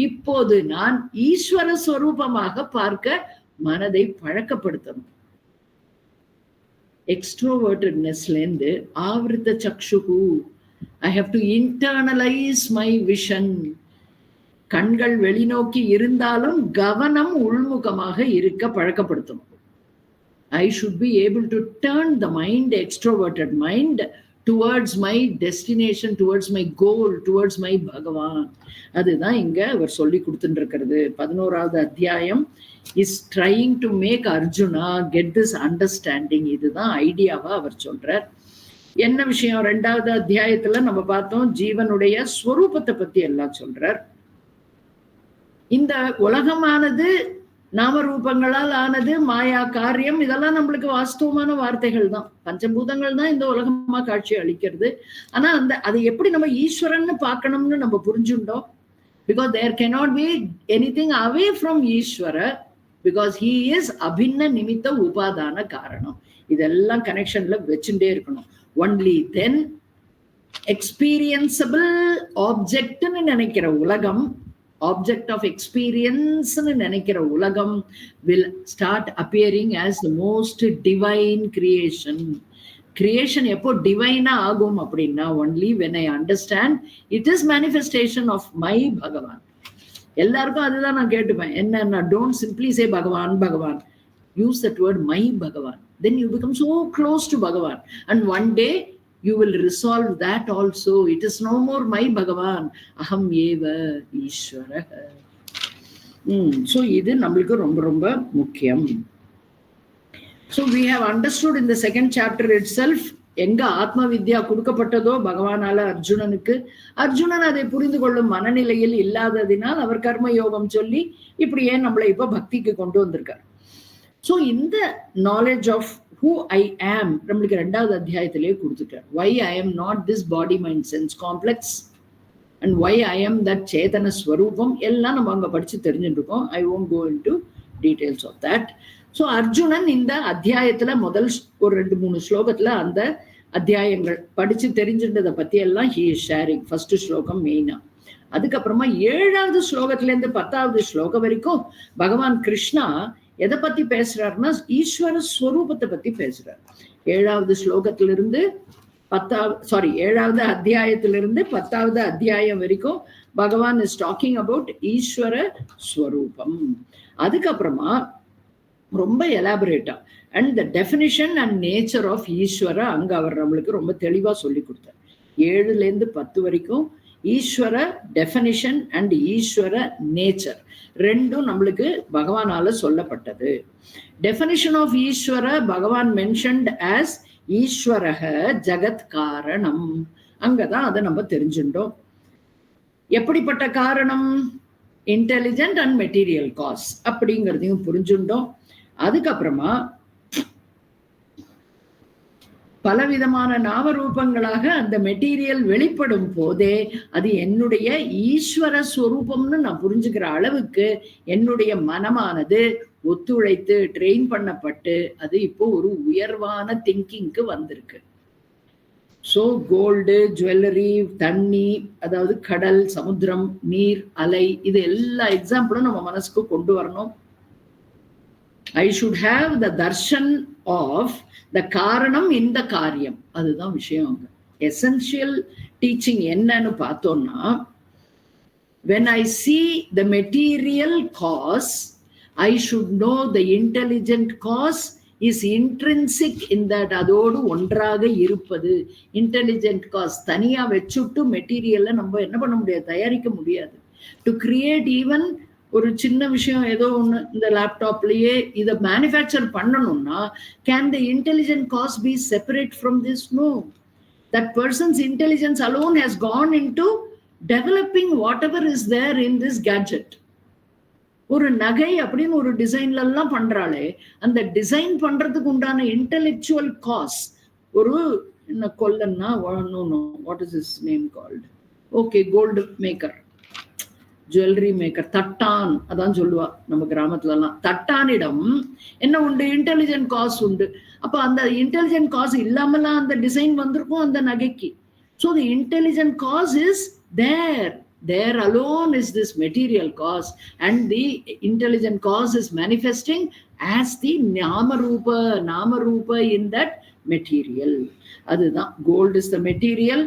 இப்போது நான் ஈஸ்வர ஸ்வரூபமாக பார்க்க மனதை பழக்கப்படுத்தணும். எக்ஸ்ட்ரோவர்டட்னஸ்ல இருந்து ஆவர்த்த சக்ஷுகு, I have to internalise my vision. கண்கள் வெளிநோக்கி இருந்தாலும் கவனம் உள்முகமாக இருக்க பழக்கப்படுத்தணும். I should be able to turn the mind, extroverted mind, towards my destination, towards my goal, towards my Bhagavan. அதுதான் இங்க அவர் சொல்லி கொடுத்துட்டு இருக்கிறது. 11வது அத்தியாயம் is trying to make Arjuna get this understanding. இதுதான் ஐடியாவா அவர் சொல்றார். என்ன விஷயம்? 2வது அத்தியாயத்துல நம்ம பார்த்தோம், ஜீவனுடைய ஸ்வரூபத்தை பத்தி எல்லாம் சொல்றார். இந்த உலகமானது நாமரூபங்களால் ஆனது, மாயா காரியம், இதெல்லாம் நம்மளுக்கு வாஸ்தவமான வார்த்தைகள் தான். பஞ்சபூதங்கள் தான் இந்த உலகமா காட்சி அளிக்கிறது. ஆனா அதை எப்படி நம்ம ஈஸ்வரன்னு பார்க்கணும்னு நம்ம புரிஞ்சுட்டோம். Because there cannot be anything away from Ishvara, because he is abhinna nimitta upadana காரணம். இதெல்லாம் கனெக்ஷன்ல வச்சுட்டே இருக்கணும். ஒன்லி தென் எக்ஸ்பீரியன்சபிள் ஆப்ஜெக்ட்னு நினைக்கிற உலகம், object of experience நினைக்கிற உலகம் will start appearing as the most divine creation. Creation எப்போ டிவைனா ஆகும் அப்படின்னா, only when I understand it is manifestation of my Bhagavan. எல்லாருக்கும் அதுதான் நான் கேட்டுப்பேன். என்ன, don't simply say Bhagavan, Bhagavan. Use that word my Bhagavan. Then you become so close to Bhagavan. And one day you will resolve that also. It is no more my Bhagavan, aham eva Ishvara. So இது நம்மளுக்கு ரொம்ப ரொம்ப முக்கியம். So we have understood in the second chapter itself, எங்க ஆத்ம வித்யா கொடுக்கப்பட்டதோ பகவானால அர்ஜுனனுக்கு, அர்ஜுனன் அதை புரிந்து கொள்ளும் மனநிலையில் இல்லாததினால் அவர் கர்ம யோகம் சொல்லி இப்படியே நம்மளை இப்ப பக்திக்கு கொண்டு வந்திருக்கார். ஸோ இந்த knowledge of who I am நம்மளுக்கு 2வது அத்தியாயத்திலேயே கொடுத்துட்டார். why I am not this body mind sense complex and why I am that சேதன ஸ்வரூபம் எல்லாம் நம்ம அங்க படிச்சு தெரிஞ்சுருக்கோம். I won't go into details of that. So Arjunan இந்த அத்தியாயத்துல முதல் ஒரு 2-3 ஸ்லோகத்துல அந்த அத்தியாயங்கள் படிச்சு தெரிஞ்சுட்டதை பத்தி எல்லாம் he is sharing. ஃபர்ஸ்ட் ஸ்லோகம் மெயினா. அதுக்கப்புறமா 7வது ஸ்லோகத்துல இருந்து 10வது ஸ்லோகம் வரைக்கும் பகவான் கிருஷ்ணா எதை பத்தி பேசுறாருன்னா, ஈஸ்வர ஸ்வரூபத்தை பத்தி பேசுறார். 7வது ஸ்லோகத்திலிருந்து 7வது அத்தியாயத்திலிருந்து 10வது அத்தியாயம் வரைக்கும் பகவான் இஸ் டாக்கிங் அபவுட் ஈஸ்வர ஸ்வரூபம். அதுக்கப்புறமா ரொம்ப எலாபரேட்டா and the definition and nature of Ishvara அங்க அவர் நம்மளுக்கு ரொம்ப தெளிவா சொல்லி கொடுத்தார். 7லேருந்து 10 வரைக்கும் ஈஸ்வர டெஃபினிஷன் அண்ட் ஈஸ்வர நேச்சர் ரெண்டும் நம்மளுக்கு பகவானால சொல்லப்பட்டது. டெஃபினிஷன் ஆஃப் ஈஸ்வர பகவான் மென்ஷன்ட் ஆஸ் ஈஸ்வரக ஜகத் காரணம். அங்கதான் அதை நம்ம தெரிஞ்சுட்டோம். எப்படிப்பட்ட காரணம்? இன்டெலிஜென்ட் அண்ட் மெட்டீரியல் காஸ் அப்படிங்கிறதையும் புரிஞ்சுட்டோம். அதுக்கப்புறமா பலவிதமான நாமரூபங்களாக அந்த மெட்டீரியல் வெளிப்படும் போதே அது என்னுடைய ஈஸ்வர ஸ்வரூபம்னு நான் புரிஞ்சுக்கிற அளவுக்கு என்னுடைய மனமானது ஒத்துழைத்து ட்ரெயின் பண்ணப்பட்டு அது இப்போ ஒரு உயர்வான திங்கிங்க்கு வந்திருக்கு. ஸோ கோல்டு, ஜுவல்லரி, தண்ணி, அதாவது கடல், சமுத்திரம், நீர், அலை, இது எல்லா எக்ஸாம்பிளும் நம்ம மனசுக்கு கொண்டு வரணும். I should have the darshan of the காரணம் இந்த காரியம். அதுதான் விஷயம். அங்க எசென்ஷியல் டீச்சிங் என்னன்னு பார்த்தோம்னா, when I see the material cause, I should know the intelligent cause is intrinsic in that. அதோடு ஒன்றாக இருப்பது. இன்டெலிஜென்ட் காஸ் தனியா வச்சுட்டு மெட்டீரியல்ல நம்ம என்ன பண்ண முடியாது, தயாரிக்க முடியாது. டு கிரியேட் ஈவன் ஒரு சின்ன விஷயம் ஏதோ ஒன்று இந்த லேப்டாப்லயே இதை மேனுஃபேக்சர் பண்ணணும்னா, can the intelligent cause be separate from this? No. That person's intelligence alone has gone into developing whatever is there in this gadget. ஒரு நகை அப்படின்னு ஒரு டிசைன்ல எல்லாம் பண்றாளே, அந்த டிசைன் பண்றதுக்கு உண்டான இன்டெலெக்சுவல் காஸ், ஒரு என்ன கொல்லன்னா, what is is name called, okay, gold maker, jewellery maker, தட்டான், அதான் சொல்லுவா நம்ம கிராமத்துல எல்லாம். தட்டானிடம் என்ன உண்டு, இன்டெலிஜென்ட் காஸ் உண்டு. அப்ப அந்த இன்டெலிஜென்ட் காஸ் இல்லாமலாம் அந்த டிசைன் வந்திருக்கும் அந்த நகைக்கு. So the intelligent cause is there. There alone is this material cause, and the intelligent cause is manifesting as the Namarupa in that material. Adudha, gold is the material,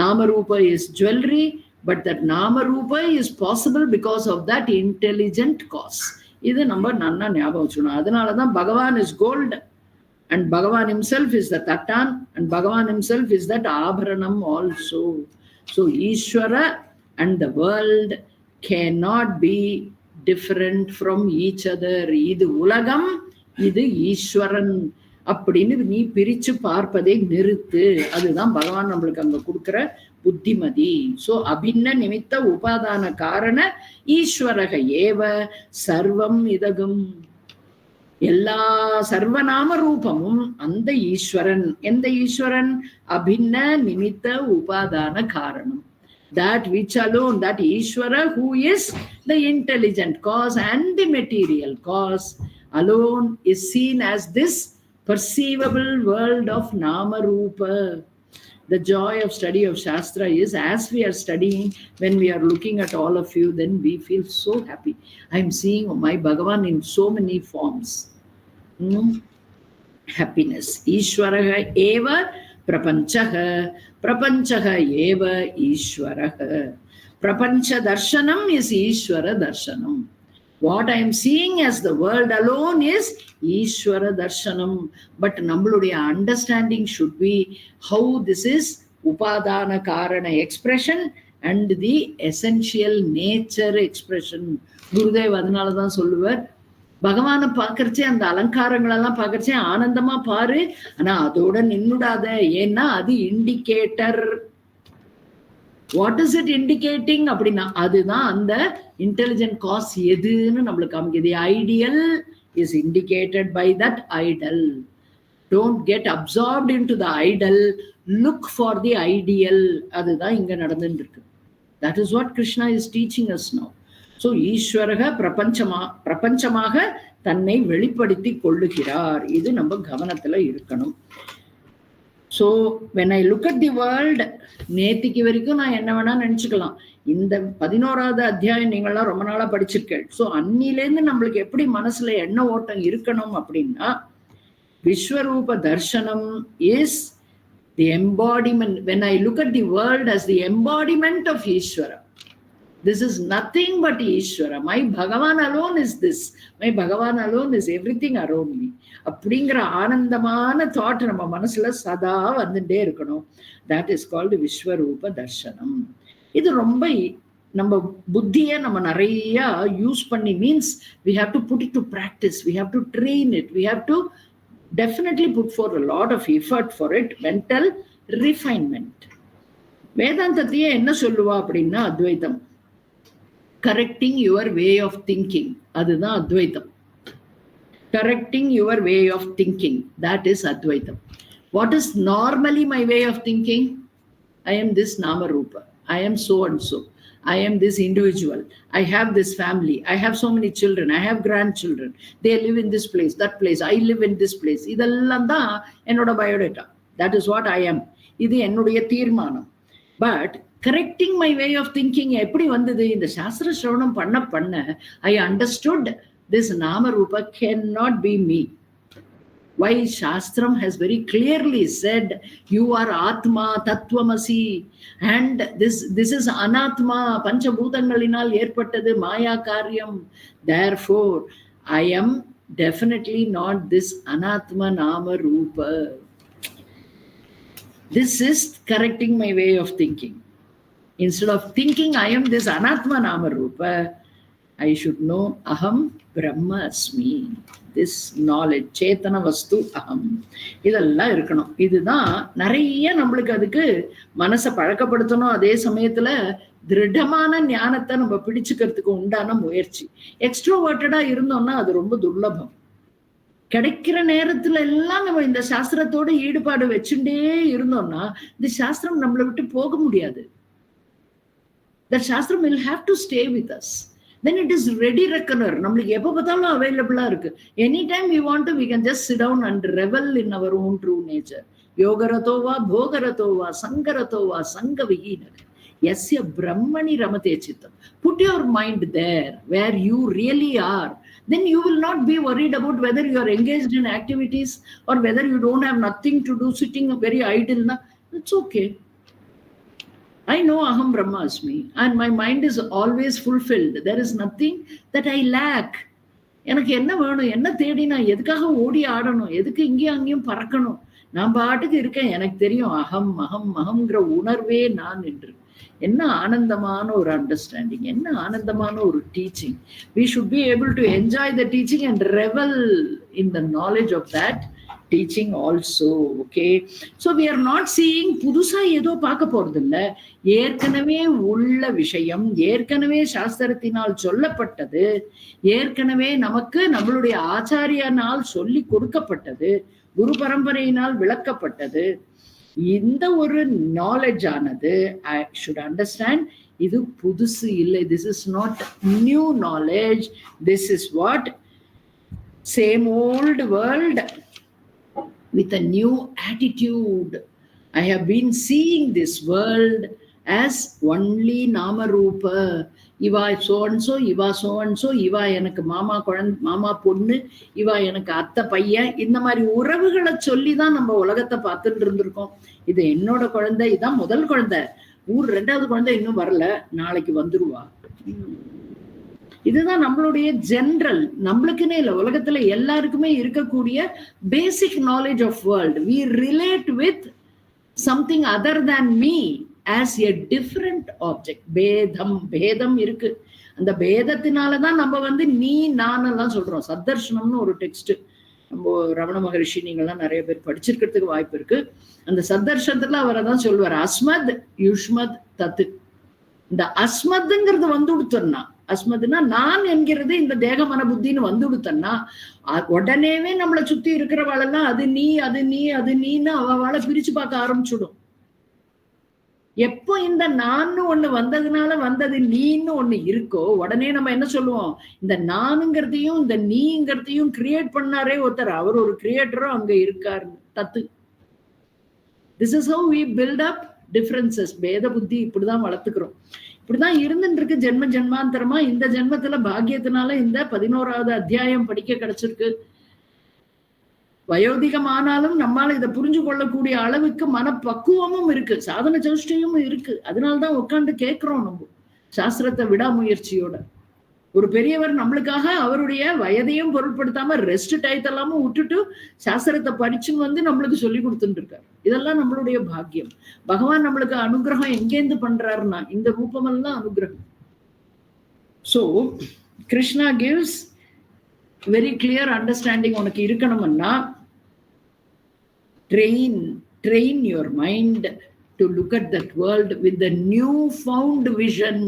Namarupa is jewelry, but that Namarupa is possible because of that intelligent cause. Idu number nanna nyabam vechukona. Adanala dhaan Bhagavan is gold, and Bhagavan himself is the Tattan, and Bhagavan himself is that Abharanam also. So Ishvara and the world cannot be different from each other. இது உலகம், இது ஈஸ்வரன் அப்படின்னு நீ பிரிச்சு பார்ப்பதை நிறுத்து. அதுதான் பகவான் நம்மளுக்கு அங்க கொடுக்கிற புத்திமதி. சோ அபின்ன நிமித்த உபாதான காரண ஈஸ்வரக ஏவ சர்வம் இதகம். எல்லா சர்வநாம ரூபமும் அந்த ஈஸ்வரன். எந்த ஈஸ்வரன்? அபின்ன நிமித்த உபாதான காரணம். That which alone, that Ishvara who is the intelligent cause and the material cause alone is seen as this perceivable world of Nama Rupa. The joy of study of Shastra is, as we are studying, when we are looking at all of you, then we feel so happy. I am seeing my Bhagavan in so many forms. Happiness. Ishvaraha eva prapanchaha, prapanchaha eva ishvaraha. Prapancha darshanam is Ishvara darshanam. What I am seeing as the world alone is Ishvara darshanam. But nammuடைய understanding should be how this is upadana karana expression and the essential nature expression. Gurudev அதனால தான் சொல்லுவார், பகவானை பார்க்கறச்சே அந்த அலங்காரங்கள் எல்லாம் பார்க்கறச்சே ஆனந்தமா பாரு, ஆனா அதோட நின்னுடாத. ஏன்னா அது indicator. What is it indicating அப்படின்னா, அதுதான் அந்த இன்டெலிஜென்ட் காஸ் எதுன்னு நம்மளுக்கு காமிக்குது. Ideal is indicated by that idol. Don't get absorbed in to the idol, look for the ideal. அதுதான் இங்க நடந்துட்டு இருக்கு. That is what Krishna is teaching as now. So ஈஸ்வரக பிரபஞ்சமாக தன்னை வெளிப்படுத்தி கொள்ளுகிறார். இது நம்ம கவனத்துல இருக்கணும். So when I look at the world, நேத்திக்கு வரைக்கும் நான் என்ன வேணா நினைச்சுக்கலாம். இந்த 11வது அத்தியாயம் நீங்கள்லாம் ரொம்ப நாளா படிச்சிருக்கேன். ஸோ அன்னிலேருந்து நம்மளுக்கு எப்படி மனசுல எண்ண ஓட்டம் இருக்கணும் அப்படின்னா, விஸ்வரூப தர்சனம் is the embodiment. When I look at the world as the embodiment of Ishvara. This is nothing but Ishvara. My Bhagavan alone is this. My Bhagavan alone is everything around me. அப்படிங்கிற ஆனந்தமான தாட் நம்ம மனசுல சதா வந்துட்டே இருக்கணும். That is called விஸ்வரூப தர்சனம். இது ரொம்ப நம்ம புத்தியை நம்ம நிறைய யூஸ் பண்ணி, means we have to put it to practice. We have to train it. We have to definitely put for a lot of effort for it. Mental refinement. வேதாந்தத்தையே என்ன சொல்லுவா அப்படின்னா அத்வைத்தம். Correcting your way of thinking, அதுதான் அத்வைத்தம். Correcting your way of thinking, that is அத்வைத்தம். What is normally my way of thinking? I am this நாம ரூபா, I am so and so, I am this individual, I have this family, I have so many children, I have grandchildren, they live in this place, that place, I live in this place. இதெல்லாம் தான் என்னோட biodata. That is what I am. இது என்னுடைய தீர்மானம். But correcting my way of thinking எப்படி வந்தது? இந்த சாஸ்திர சிரவணம் பண்ண பண்ண ஐ அண்டர்ஸ்டுட் திஸ் நாமரூபா can not be me. Why Shastram has very clearly said, you are Atma, Tattvamasi, and this is Anatma, Panchabhutangalinal ஏற்பட்டது Maya Karyam. Therefore, I am definitely not this Anatma Nama Rupa. This is correcting my way of thinking. Instead of thinking I am this Anatma Nama Rupa, I should know Aham Brahma Asmi. This knowledge, சேத்தன வஸ்து அகம், இதெல்லாம் இருக்கணும். இதுதான் நிறைய நம்மளுக்கு அதுக்கு மனசை பழக்கப்படுத்தணும். அதே சமயத்துல திருடமான ஞானத்தை நம்ம பிடிச்சுக்கிறதுக்கு உண்டான முயற்சி. எக்ஸ்ட்ரோவர்ட்டடா இருந்தோம்னா அது ரொம்ப துர்லபம். கிடைக்கிற நேரத்துல எல்லாம் நம்ம இந்த சாஸ்திரத்தோட ஈடுபாடு வச்சுட்டே இருந்தோம்னா இந்த சாஸ்திரம் நம்மளை விட்டு போக முடியாது. That shastram will have to stay with us. Then it is ready reckoner. நம்மளுக்கு எப்ப பார்த்தாலும் அவைலபிளா இருக்கு. Anytime we want to, we can just sit down and revel in our own true nature. Yogaratova, Bhogaratova, Sangaratova, Sangavihina. Yasya Brahmani Ramate Chittam. Put your mind there where you really are. Then you will not be worried about whether you are engaged in activities or whether you don't have nothing to do, sitting very idle. It's okay. I know Aham Brahma Asmi and my mind is always fulfilled. There is nothing that I lack. எனக்கு என்ன வேணும், என்ன தேடி நான் எதுக்காக ஓடி ஆடணும், எதுக்கு இங்கேயும் அங்கேயும் பறக்கணும்? நான் பாட்டுக்கு இருக்கேன். எனக்கு தெரியும் அகம் அகம் அகம்ங்கிற உணர்வே நான் என்று. என்ன ஆனந்தமான ஒரு அண்டர்ஸ்டாண்டிங், என்ன ஆனந்தமான ஒரு teaching. We should be able to enjoy the teaching and revel in the knowledge of that teaching also. Okay, so we are not seeing புதுசா ஏதோ பார்க்க போறது இல்ல. ஏற்கனவே உள்ள விஷயம், ஏற்கனவே சாஸ்திரத்தினால் சொல்லப்பட்டது, ஏற்கனவே நமக்கு நம்மளுடைய ஆச்சாரியனால் சொல்லி கொடுக்கப்பட்டது, குரு பரம்பரையினால் விளக்கப்பட்டது. இந்த ஒரு நாலேஜ் ஆனது ஐ ஷுட் அண்டர்ஸ்டாண்ட், இது புதுசு இல்லை. This is not new knowledge. This is what same volt world with a new attitude. I have been seeing this world as only Nama Rupa. இவா so and so, இவா so and so, இவா எனக்கு மாமா குழந்தை, மாமா பொண்ணு, இவா எனக்கு அத்தை பையன், இந்த மாதிரி உறவுகளை சொல்லிதான் நம்ம உலகத்தை பார்த்துட்டு இருந்திருக்கோம். இது என்னோட குழந்தை, இதான் முதல் குழந்தை, ரெண்டாவது குழந்தை இன்னும் வரல, நாளைக்கு வந்துருவா. இதுதான் நம்மளுடைய ஜெனரல், நம்மளுக்குன்னே இல்லை, உலகத்துல எல்லாருக்குமே இருக்கக்கூடிய basic knowledge of world. We relate with something other than me as a different object. பேதம் இருக்கு. அந்த பேதத்தினாலதான் நம்ம நீ நான் எல்லாம் சொல்றோம். சத்தர்ஷனம்னு ஒரு டெக்ஸ்ட் நம்ம ரமண மகரிஷி நீங்கள்லாம் நிறைய பேர் படிச்சிருக்கிறதுக்கு வாய்ப்பு இருக்கு. அந்த சத்தர்ஷனத்துல அவரைதான் சொல்வார், அஸ்மத் யுஷ்மத் தத்து. இந்த அஸ்மத்ங்கிறது வந்துடுத்தோம்னா, அஸ்மத்னா நான் என்கிறது இந்த தேக மன புத்தின்னு வந்துடுத்தன்னா உடனேவே நம்மளை சுத்தி இருக்கிறவாளெல்லாம் அது நீ அது நீ அது நீன்னு அவளை பிரிச்சு பார்க்க ஆரம்பிச்சுடும். எப்போ இந்த நான்னு ஒண்ணு வந்ததுனால வந்தது நீன்னு ஒண்ணு இருக்கோ, உடனே நம்ம என்ன சொல்லுவோம், இந்த நானுங்கிறதையும் இந்த நீங்கிறதையும் கிரியேட் பண்ணாரே ஒருத்தர், அவர் ஒரு கிரியேட்டரும் அங்க இருக்காரு. தத்து. This is how we build up differences. பேத புத்தி இப்படிதான் வளர்த்துக்கிறோம். இப்படிதான் இருந்துட்டு இருக்கு ஜென்ம ஜென்மாந்தரமா. இந்த ஜென்மத்துல பாக்கியத்தினால இந்த 11வது அத்தியாயம் படிக்க கிடைச்சிருக்கு. வயோதிகமானாலும் நம்மால இதை புரிஞ்சு கொள்ளக்கூடிய அளவுக்கு மனப்பக்குவமும் இருக்கு, சாதன சௌஷ்டியும் இருக்கு. அதனால்தான் உட்காந்து கேட்கிறோம் நம்ம சாஸ்திரத்தை விடாமுயற்சியோட. ஒரு பெரியவர் நம்மளுக்காக அவருடைய வயதையும் பொருட்படுத்தாம ரெஸ்ட் டயத்தெல்லாமும் விட்டுட்டு சாஸ்திரத்தை படிச்சுன்னு நம்மளுக்கு சொல்லி கொடுத்துட்டு இருக்காரு. இதெல்லாம் நம்மளுடைய பாக்கியம். பகவான் நம்மளுக்கு அனுகிரகம் எங்கேருந்து பண்றாருன்னா இந்த ரூபமெல்லாம் அனுகிரகம். So Krishna gives very clear understanding. உனக்கு இருக்கணும்னா train your mind to look at that world with the new found vision.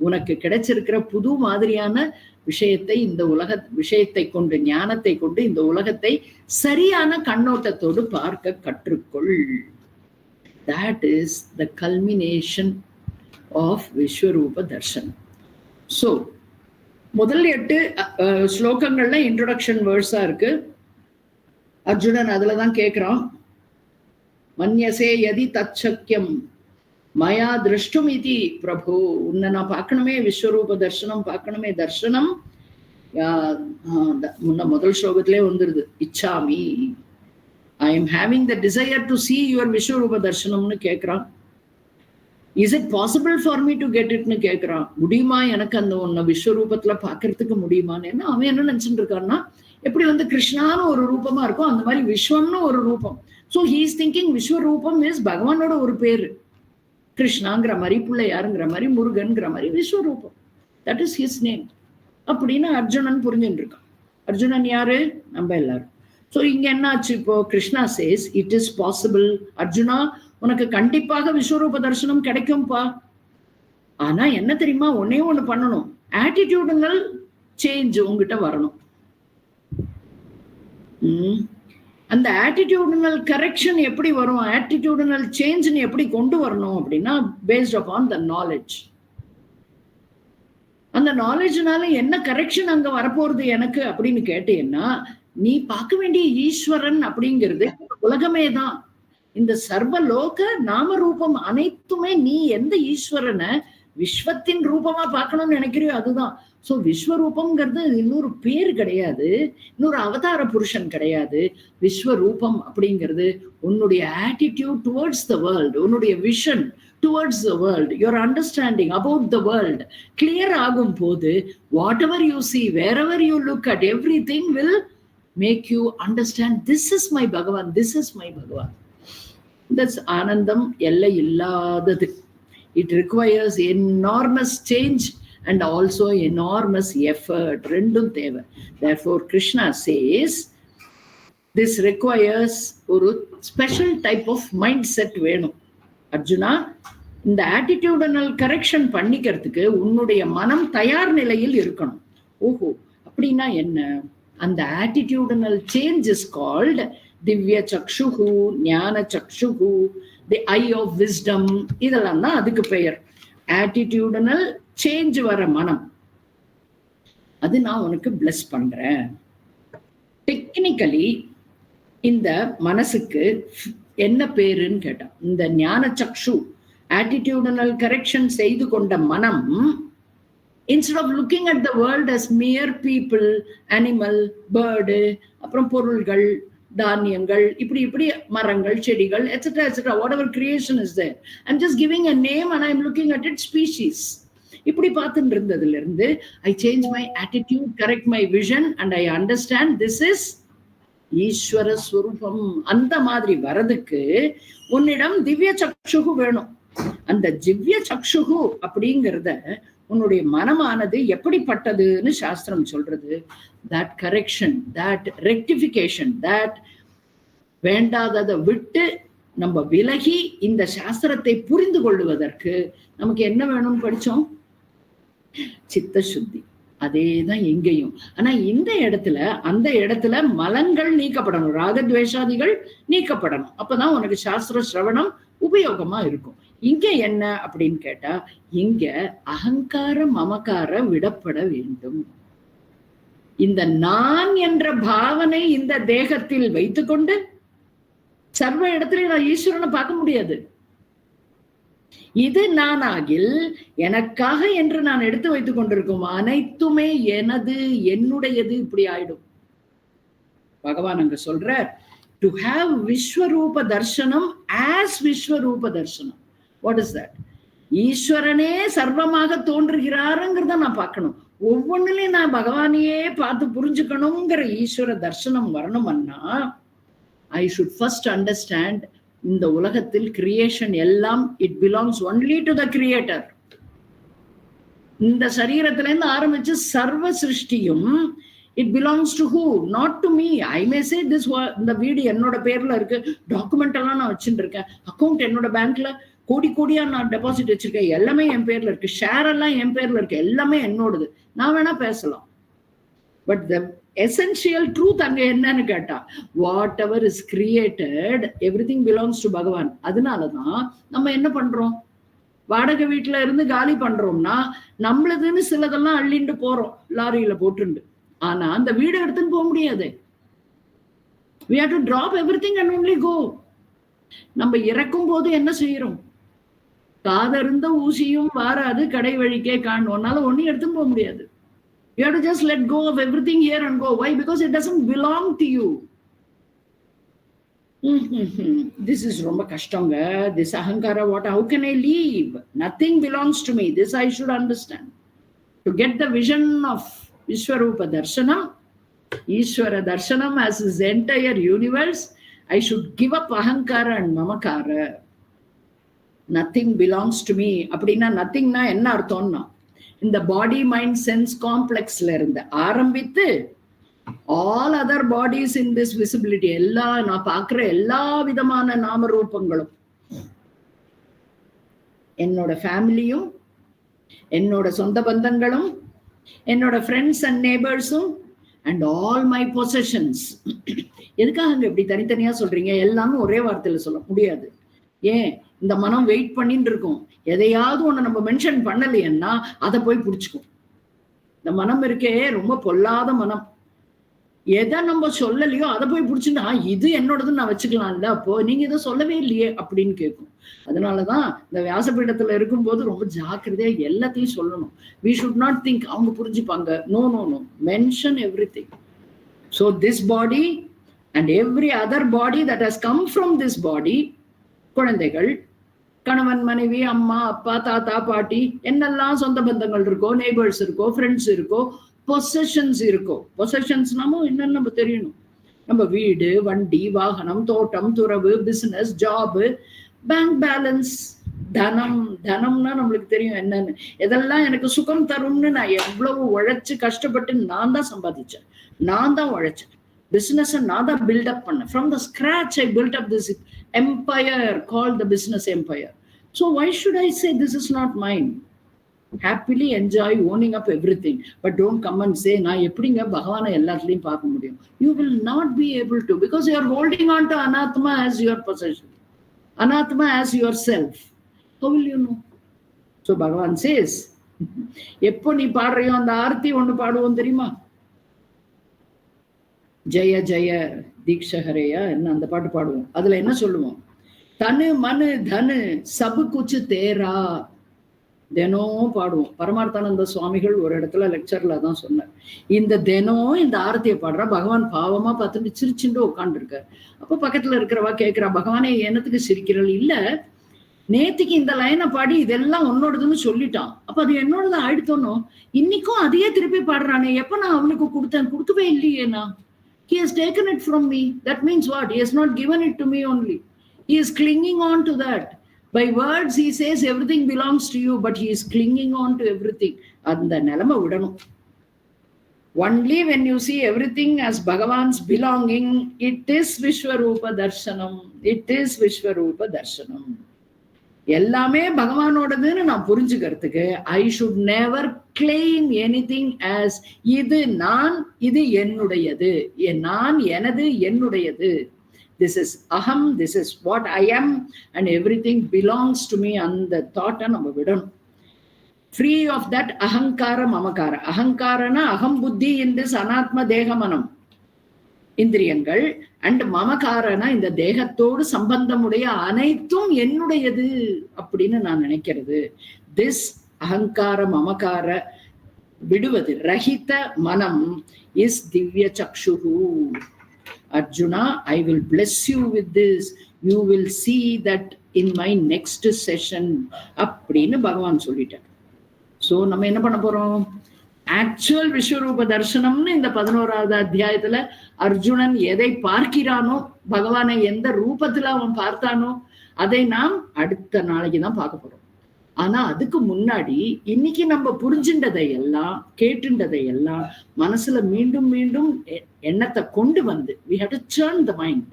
உனக்கு கிடைச்சிருக்கிற புது மாதிரியான விஷயத்தை, இந்த விஷயத்தை கொண்டு, ஞானத்தை கொண்டு இந்த உலகத்தை சரியான கண்ணோட்டத்தோடு பார்க்க கற்றுக்கொள். That is the culmination of Vishwarupa Darshan. So முதல் 8 ஸ்லோகங்கள்ல இன்ட்ரோடக்ஷன் வேர்ட்ஸா இருக்கு. அர்ஜுனன் அதுலதான் கேட்கிறான், மன்யசே யதி தச்சக்கியம் மயா திருஷ்டும் இதி பிரபு. உன்னை நான் பார்க்கணுமே, விஸ்வரூப தர்சனம் பார்க்கணுமே. தர்சனம் முதல் ஸ்லோகத்திலே வந்துருது, இச்சாமி, I am having the desire to see your விஸ்வரூப தர்சனம்னு கேட்கிறான். Is it possible for me to get இட்னு கேட்கிறான். முடியுமா எனக்கு அந்த ஒன்ன விஸ்வரூபத்துல பாக்குறதுக்கு முடியுமான்னு. ஏன்னா அவன் என்ன நினைச்சுட்டு இருக்கான்னா, எப்படி கிருஷ்ணான்னு ஒரு ரூபமா இருக்கும், அந்த மாதிரி விஸ்வம்னு ஒரு ரூபம். So he is thinking Vishwaroopam is பகவானோட ஒரு பேரு. கிருஷ்ணாங்கிற மாதிரி, பிள்ளையாருங்கிற மாதிரி, முருகன்கிற மாதிரி விஸ்வரூபம், தட் இஸ் ஹிஸ் நேம் அப்படின்னு அர்ஜுனன் புரிஞ்சுட்டு இருக்கான். அர்ஜுனன் யாரு? நம்ம எல்லாரும். ஸோ இங்க என்ன ஆச்சு இப்போ? Krishna says it is possible. Arjuna, உனக்கு கண்டிப்பாக விஸ்வரூப தரிசனம் கிடைக்கும்பா. ஆனா என்ன தெரியுமா, ஒன்னே ஒண்ணு பண்ணணும், ஆட்டிடியூடுங்கள் சேஞ்ச் உங்ககிட்ட வரணும். அந்த ஆட்டிடியூடுனல் கரெக்ஷன் எப்படி வரும், ஆட்டிடியூடுனல் சேஞ்ச் எப்படி கொண்டு வரணும் அப்படின்னா, பேஸ்ட் அப்பான் த நாலேஜ். அந்த நாலேஜ்னால என்ன கரெக்ஷன் அங்க வரப்போறது எனக்கு அப்படின்னு கேட்டீங்கன்னா, நீ பார்க்க வேண்டிய ஈஸ்வரன் அப்படிங்கிறது உலகமே தான். இந்த சர்வலோக நாம ரூபம் அனைத்துமே நீ எந்த ஈஸ்வரனை விஸ்வத்தின் ரூபமா பார்க்கணும்னு நினைக்கிறியோ அதுதான். சோ விஸ்வரூபம்ங்கிறது இன்னொரு பேர் கிடையாது, இன்னொரு அவதார புருஷன் கிடையாது. விஸ்வரூபம் அப்படிங்கிறது உன்னுடைய ஆட்டிடியூட் டுவர்ட்ஸ் த வேர்ல்ட், உன்னுடைய vision towards the world, your understanding about the world clear ஆகும் போது, whatever you see, wherever you look at, everything will make you understand this is my Bhagavan, this is my Bhagavan. That's ஆனந்தம் எல்லை இல்லாதது. It requires enormous change and also enormous effort. ரெண்டும் தேவை. Therefore Krishna says this requires ஒரு special type of mindset வேணும். அர்ஜுனா, இந்த ஆட்டிடியூடனல் correction பண்ணிக்கிறதுக்கு உன்னுடைய மனம் தயார் நிலையில் இருக்கணும். ஓஹோ, அப்படின்னா என்ன? அந்த ஆட்டிடியூடனல் சேஞ்ச் இஸ் கால்ட் திவ்ய சக்ஷுகு, ஞான சக்ஷுகு, தி ஐ ஆஃப் விஸ்டம். இதெல்லாம் தான் அதுக்கு பெயர். ஆட்டிடியூடனல் சேஞ்ச் வர மனம், அது நான் உனக்கு பிளஸ் பண்றேன். டெக்னிக்கலி இந்த மனசுக்கு என்ன பேருன்னு கேட்டா, இந்த ஞான சக்ஷு ஆட்டிடியூடனல் கரெக்ஷன் செய்து கொண்ட மனம், instead of looking at the world as mere people, animal, bird, அப்புறம் பொருள்கள், தானியங்கள், இப்படி இப்படி மரங்கள், செடிகள், etc., etc., whatever creation is there, I'm just giving a name and I'm looking at its species. இப்படி பார்த்துட்டு இருந்ததுல இருந்து I change my attitude, correct my vision and I understand this is ஈஸ்வர ஸ்வரூபம். அந்த மாதிரி வரதுக்கு உன்னிடம் திவ்ய சக்ஷுகு வேணும். அந்த திவ்ய சக்ஷுகு அப்படிங்கிறத உன்னுடைய மனமானது எப்படிப்பட்டதுன்னு சாஸ்திரம் சொல்றது, that correction, that rectification, that வேண்டாததை விட்டு நம்ம விலகி இந்த சாஸ்திரத்தை புரிந்து கொள்வதற்கு நமக்கு என்ன வேணும்னு படிச்சோம்? சித்த சுத்தி. அதேதான் எங்கேயும். ஆனா இந்த இடத்துல, அந்த இடத்துல மலங்கள் நீக்கப்படணும், ராகத்வேஷாதிகள் நீக்கப்படணும். அப்பதான் உனக்கு சாஸ்திர சிரவணம் உபயோகமா இருக்கும். இங்க என்ன அப்படின்னு கேட்டா, இங்க அகங்கார மமகார விடப்பட வேண்டும். இந்த நான் என்ற பாவனை இந்த தேகத்தில் வைத்துக்கொண்டு சர்வ இடத்துல நான் ஈஸ்வரனை பார்க்க முடியாது. இது நானாகில் எனக்காக என்று நான் எடுத்து வைத்துக் கொண்டிருக்கும் அனைத்துமே எனது, என்னுடையது, இப்படி ஆயிடும். பகவான் அங்க சொல்றார், to have Vishwaroopa Darshanam as விஸ்வரூப தர்சனம். What is that? ஈஸ்வரனே சர்வமாக தோன்றுகிறாருங்கிறத நான் பார்க்கணும். ஒவ்வொன்னுலயும் நான் பகவானையே பார்த்து புரிஞ்சுக்கணுங்கிற ஈஸ்வர தர்சனம் வரணும்னா, ஐ ஷுட் ஃபர்ஸ்ட் அண்டர்ஸ்டாண்ட் இந்த உலகத்தில் கிரியேஷன் எல்லாம் it belongs only to the creator. இந்த சரீரத்துல இருந்து ஆரம்பிச்சு சர்வ சிருஷ்டியும் it belongs to who? Not to me. I may say this, இந்த வீடு என்னோட பேர்ல இருக்கு, டாக்குமெண்ட் எல்லாம் நான் வச்சுட்டு இருக்கேன், அக்கௌண்ட் என்னோட பேங்க்ல கோடி கோடியா நான் டெபாசிட் வச்சிருக்கேன், எல்லாமே என் பேர்ல இருக்கு, ஷேர் எல்லாம் என் பேர்ல இருக்கு, எல்லாமே என்னோடது, நான் வேணா பேசலாம். பட் த எசென்ஷியல் ட்ரூத் அங்க என்னன்னு கேட்டா, what ever is created everything belongs to பகவான். அதனாலதான் நம்ம என்ன பண்றோம், வாடகை வீட்டுல இருந்து காலி பண்றோம்னா நம்மளதுன்னு சிலதெல்லாம் அள்ளிண்டு போறோம் லாரியில போட்டுண்டு. ஆனா அந்த வீடு எடுத்துன்னு போக முடியாது. We have to drop everything and only go. நம்ம இறக்கும் போது என்ன செய்யறோம்? காதருந்த ஊசியும் வாராது கடை வழிக்கே காணும்னால ஒன்னும் எடுத்துன்னு போக முடியாது. You have to just let go of everything here and go. Why? Because it doesn't belong to you. This is ரொம்ப கஷ்டங்க. This ahankara, how can I leave? Nothing belongs to me. This I should understand. To get the vision of Vishwarupa Darshanam, Ishwara Darshanam as his entire universe, I should give up ahankara and mamakara. Nothing belongs to me. அப்படின்னா நத்திங்னா என்ன அர்த்தம்னா, இந்த body mind sense காம்ப்ளெக்ஸ்ல இருந்து ஆரம்பித்து all other bodies in this visibility, எல்லா நான் பார்க்கிற எல்லா விதமான நாம ரூபங்களும், என்னோட ஃபேமிலியும், என்னோட சொந்த பந்தங்களும், என்னோட ஃப்ரெண்ட்ஸ் அண்ட் நேபர்ஸும், அண்ட் ஆல் மை பொசஷன்ஸ். எதுக்காக இப்படி தனித்தனியா சொல்றீங்க? எல்லாமே ஒரே வார்த்தையில சொல்ல முடியாது. ஏன்? இந்த மனம் வெயிட் பண்ணிட்டு இருக்கும். எதையாவது ஒண்ணு நம்ம மென்ஷன் பண்ணலைன்னா அதை போய் பிடிச்சுக்கும். இந்த மனம் இருக்கே ரொம்ப பொல்லாத மனம். எதை நம்ம சொல்லலையோ அதை போய் பிடிச்சுன்னா இது என்னோடதுன்னு நான் வச்சுக்கலாம்ல, அப்போ நீங்க இதை சொல்லவே இல்லையே அப்படின்னு கேட்கும். அதனாலதான் இந்த வியாசபீடத்துல இருக்கும்போது ரொம்ப ஜாக்கிரதையா எல்லாத்தையும் சொல்லணும். we should not think அவங்க புரிஞ்சுப்பாங்க. no no no, mention everything. so this body and every other body that has come from this body, குழந்தைகள், கணவன், மனைவி, அம்மா, அப்பா, தாத்தா, பாட்டி, என்னெல்லாம் சொந்த பந்தங்கள் இருக்கோ, நெய்பர்ஸ் இருக்கோ, ஃப்ரெண்ட்ஸ் இருக்கோ, பொசஷன்ஸ் இருக்கோ. பொசஷன்ஸ்னாமோ என்னன்னு நம்ம தெரியணும். நம்ம வீடு, வண்டி, வாகனம், தோட்டம், துறவு, பிசினஸ், ஜாபு, பேங்க் பேலன்ஸ், தனம். தனம்னா நம்மளுக்கு தெரியும் என்னன்னு. எதெல்லாம் எனக்கு சுகம் தரும்னு நான் எவ்வளவு உழைச்சு கஷ்டப்பட்டு நான் தான் சம்பாதிச்சேன், நான் தான் உழைச்சேன். business நான் தான் build up பண்ணேன். From the scratch I built up this empire called the business empire. So why should I say this is not mine? Happily enjoy owning up everything, but don't come and say நான் எப்படிங்க பகவானை எல்லாத்துலயும் பார்க்க முடியும்? You will not be able to, because you are holding on to anatma as your possession, anatma as yourself. How will you know? So Bhagavan says, எப்போ நீ பாடுறியோ அந்த ஆர்த்தி ஒண்ணு பாடுவோம் தெரியுமா? ஜெய ஜெய தீக்ஷஹரேயா என்ன அந்த பாட்டு பாடுவோம். அதுல என்ன சொல்லுவோம்? தனு மனு தனு சபு குச்சு தேரா. தினம் பாடுவோம். பரமார்த்தானந்த சுவாமிகள் ஒரு இடத்துல லெக்சர்ல தான் சொன்னார், இந்த தினம் இந்த ஆரத்தியை பாடுறா. பகவான் பாவமா பார்த்துட்டு சிரிச்சுட்டு உட்காந்துருக்காரு. அப்போ பக்கத்துல இருக்கிறவா கேட்கிறா, பகவானே என்னத்துக்கு சிரிக்கிறள்? இல்ல, நேத்துக்கு இந்த லைனை பாடி இதெல்லாம் உன்னோடதுன்னு சொல்லிட்டான், அப்ப அது என்னோடது ஆயிடுத்தோன்னு இன்னைக்கும் அதையே திருப்பி பாடுறானே, எப்ப நான் அவனுக்கு கொடுத்தேன்? கொடுக்கவே இல்லையேனா. He has taken it from me. That means what? He has not given it to me only. He is clinging on to that. By words he says everything belongs to you, but he is clinging on to everything. அந்த நிலைமை விடணும். Only when you see everything as Bhagavan's belonging, it is Vishwarupa Darshanam. It is Vishwarupa Darshanam. எல்லாமே பகவானோடதுன்னு நான் புரிஞ்சுக்கிறதுக்கு I should never claim anything as இது நான், இது என்னுடையது, நான் எனது, என்னுடையது. திஸ் இஸ் அகம், this is what I am and everything belongs to me. அந்த தாட்டை நம்ம விடணும். ஃப்ரீ ஆஃப் தட் அகங்கார மமகார. அகங்காரனா அகம் புத்தி இன் திஸ் அனாத்ம தேகமனம் இந்திரியங்கள், அண்ட் மமகாரனா இந்த தேகத்தோடு சம்பந்தமுடைய அனைத்தும் என்னுடையது அப்படின்னு நான் நினைக்கிறது. திஸ் அகங்கார மமகார விடுவது, ரஹித மனம் இஸ் திவ்ய சக்ஷுஹு. Arjuna, I will bless you with this, you will see that in my next session அப்படின்னு பகவான் சொல்லிட்டார். சோ நம்ம என்ன பண்ண போறோம்? ஆக்சுவல் விஸ்வரூப தர்சனம்னு இந்த 11வது அத்தியாயத்துல அர்ஜுனன் எதை பார்க்கிறானோ, பகவானை எந்த ரூபத்துல அவன் பார்த்தானோ, அதை நாம் அடுத்த நாளைக்கு தான் பார்க்க போறோம். ஆனா அதுக்கு முன்னாடி இன்னைக்கு நம்ம புரிஞ்சின்றதை எல்லாம், கேட்டுண்டதை எல்லாம் மனசுல மீண்டும் மீண்டும் எண்ணத்தை கொண்டு வந்து we have to churn the mind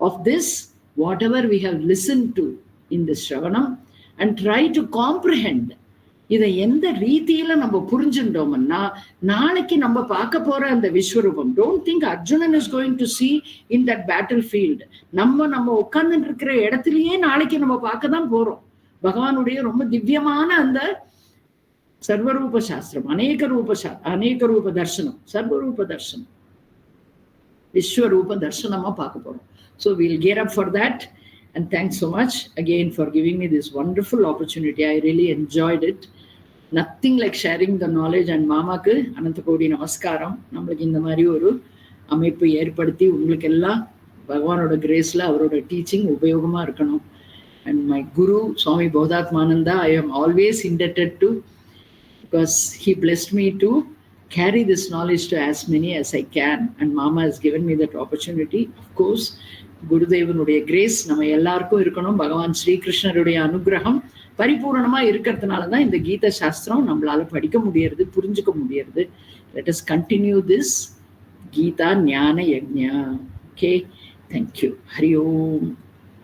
of this whatever we have listened to in this Shravanam and try to comprehend. இதை எந்த ரீதியில நம்ம புரிஞ்சுட்டோம்னா நாளைக்கு நம்ம பார்க்க போற அந்த விஸ்வரூபம். Don't think Arjuna is going to see in that battlefield. நம்ம உட்கார்ந்துட்டு இருக்கிற இடத்துலயே நாளைக்கு நம்ம பார்க்க தான் போறோம். பகவானுடைய ரொம்ப திவ்யமான அந்த சர்வரூப சாஸ்திரம், அநேக ரூப தர்சனம், சர்வரூப தர்சனம், விஸ்வரூப தர்சனமா பார்க்க போறோம். So we'll gear up for that. And thanks so much again for giving me this wonderful opportunity. I really enjoyed it. Nothing like sharing the knowledge. And மாமாக்கு அனந்த கோடி நமஸ்காரம். நம்மளுக்கு இந்த மாதிரி ஒரு அமைப்பு ஏற்படுத்தி உங்களுக்கு எல்லாம் பகவானோட கிரேஸ்ல அவரோட டீச்சிங் உபயோகமா இருக்கணும். And my guru Swami Bodhatmananda, I am always indebted to, because he blessed me to carry this knowledge to as many as I can, and Mama has given me that opportunity. Of course, குருதேவனுடைய grace நம்ம எல்லாருக்கும் இருக்கணும். பகவான் ஸ்ரீகிருஷ்ணருடைய அனுகிரகம் பரிபூர்ணமா இருக்கிறதுனால தான் இந்த கீத சாஸ்திரம் நம்மளால படிக்க முடியறது, புரிஞ்சுக்க முடியறது. Let us continue this Gita Jnana Yajna. Okay, thank you. Hari Om.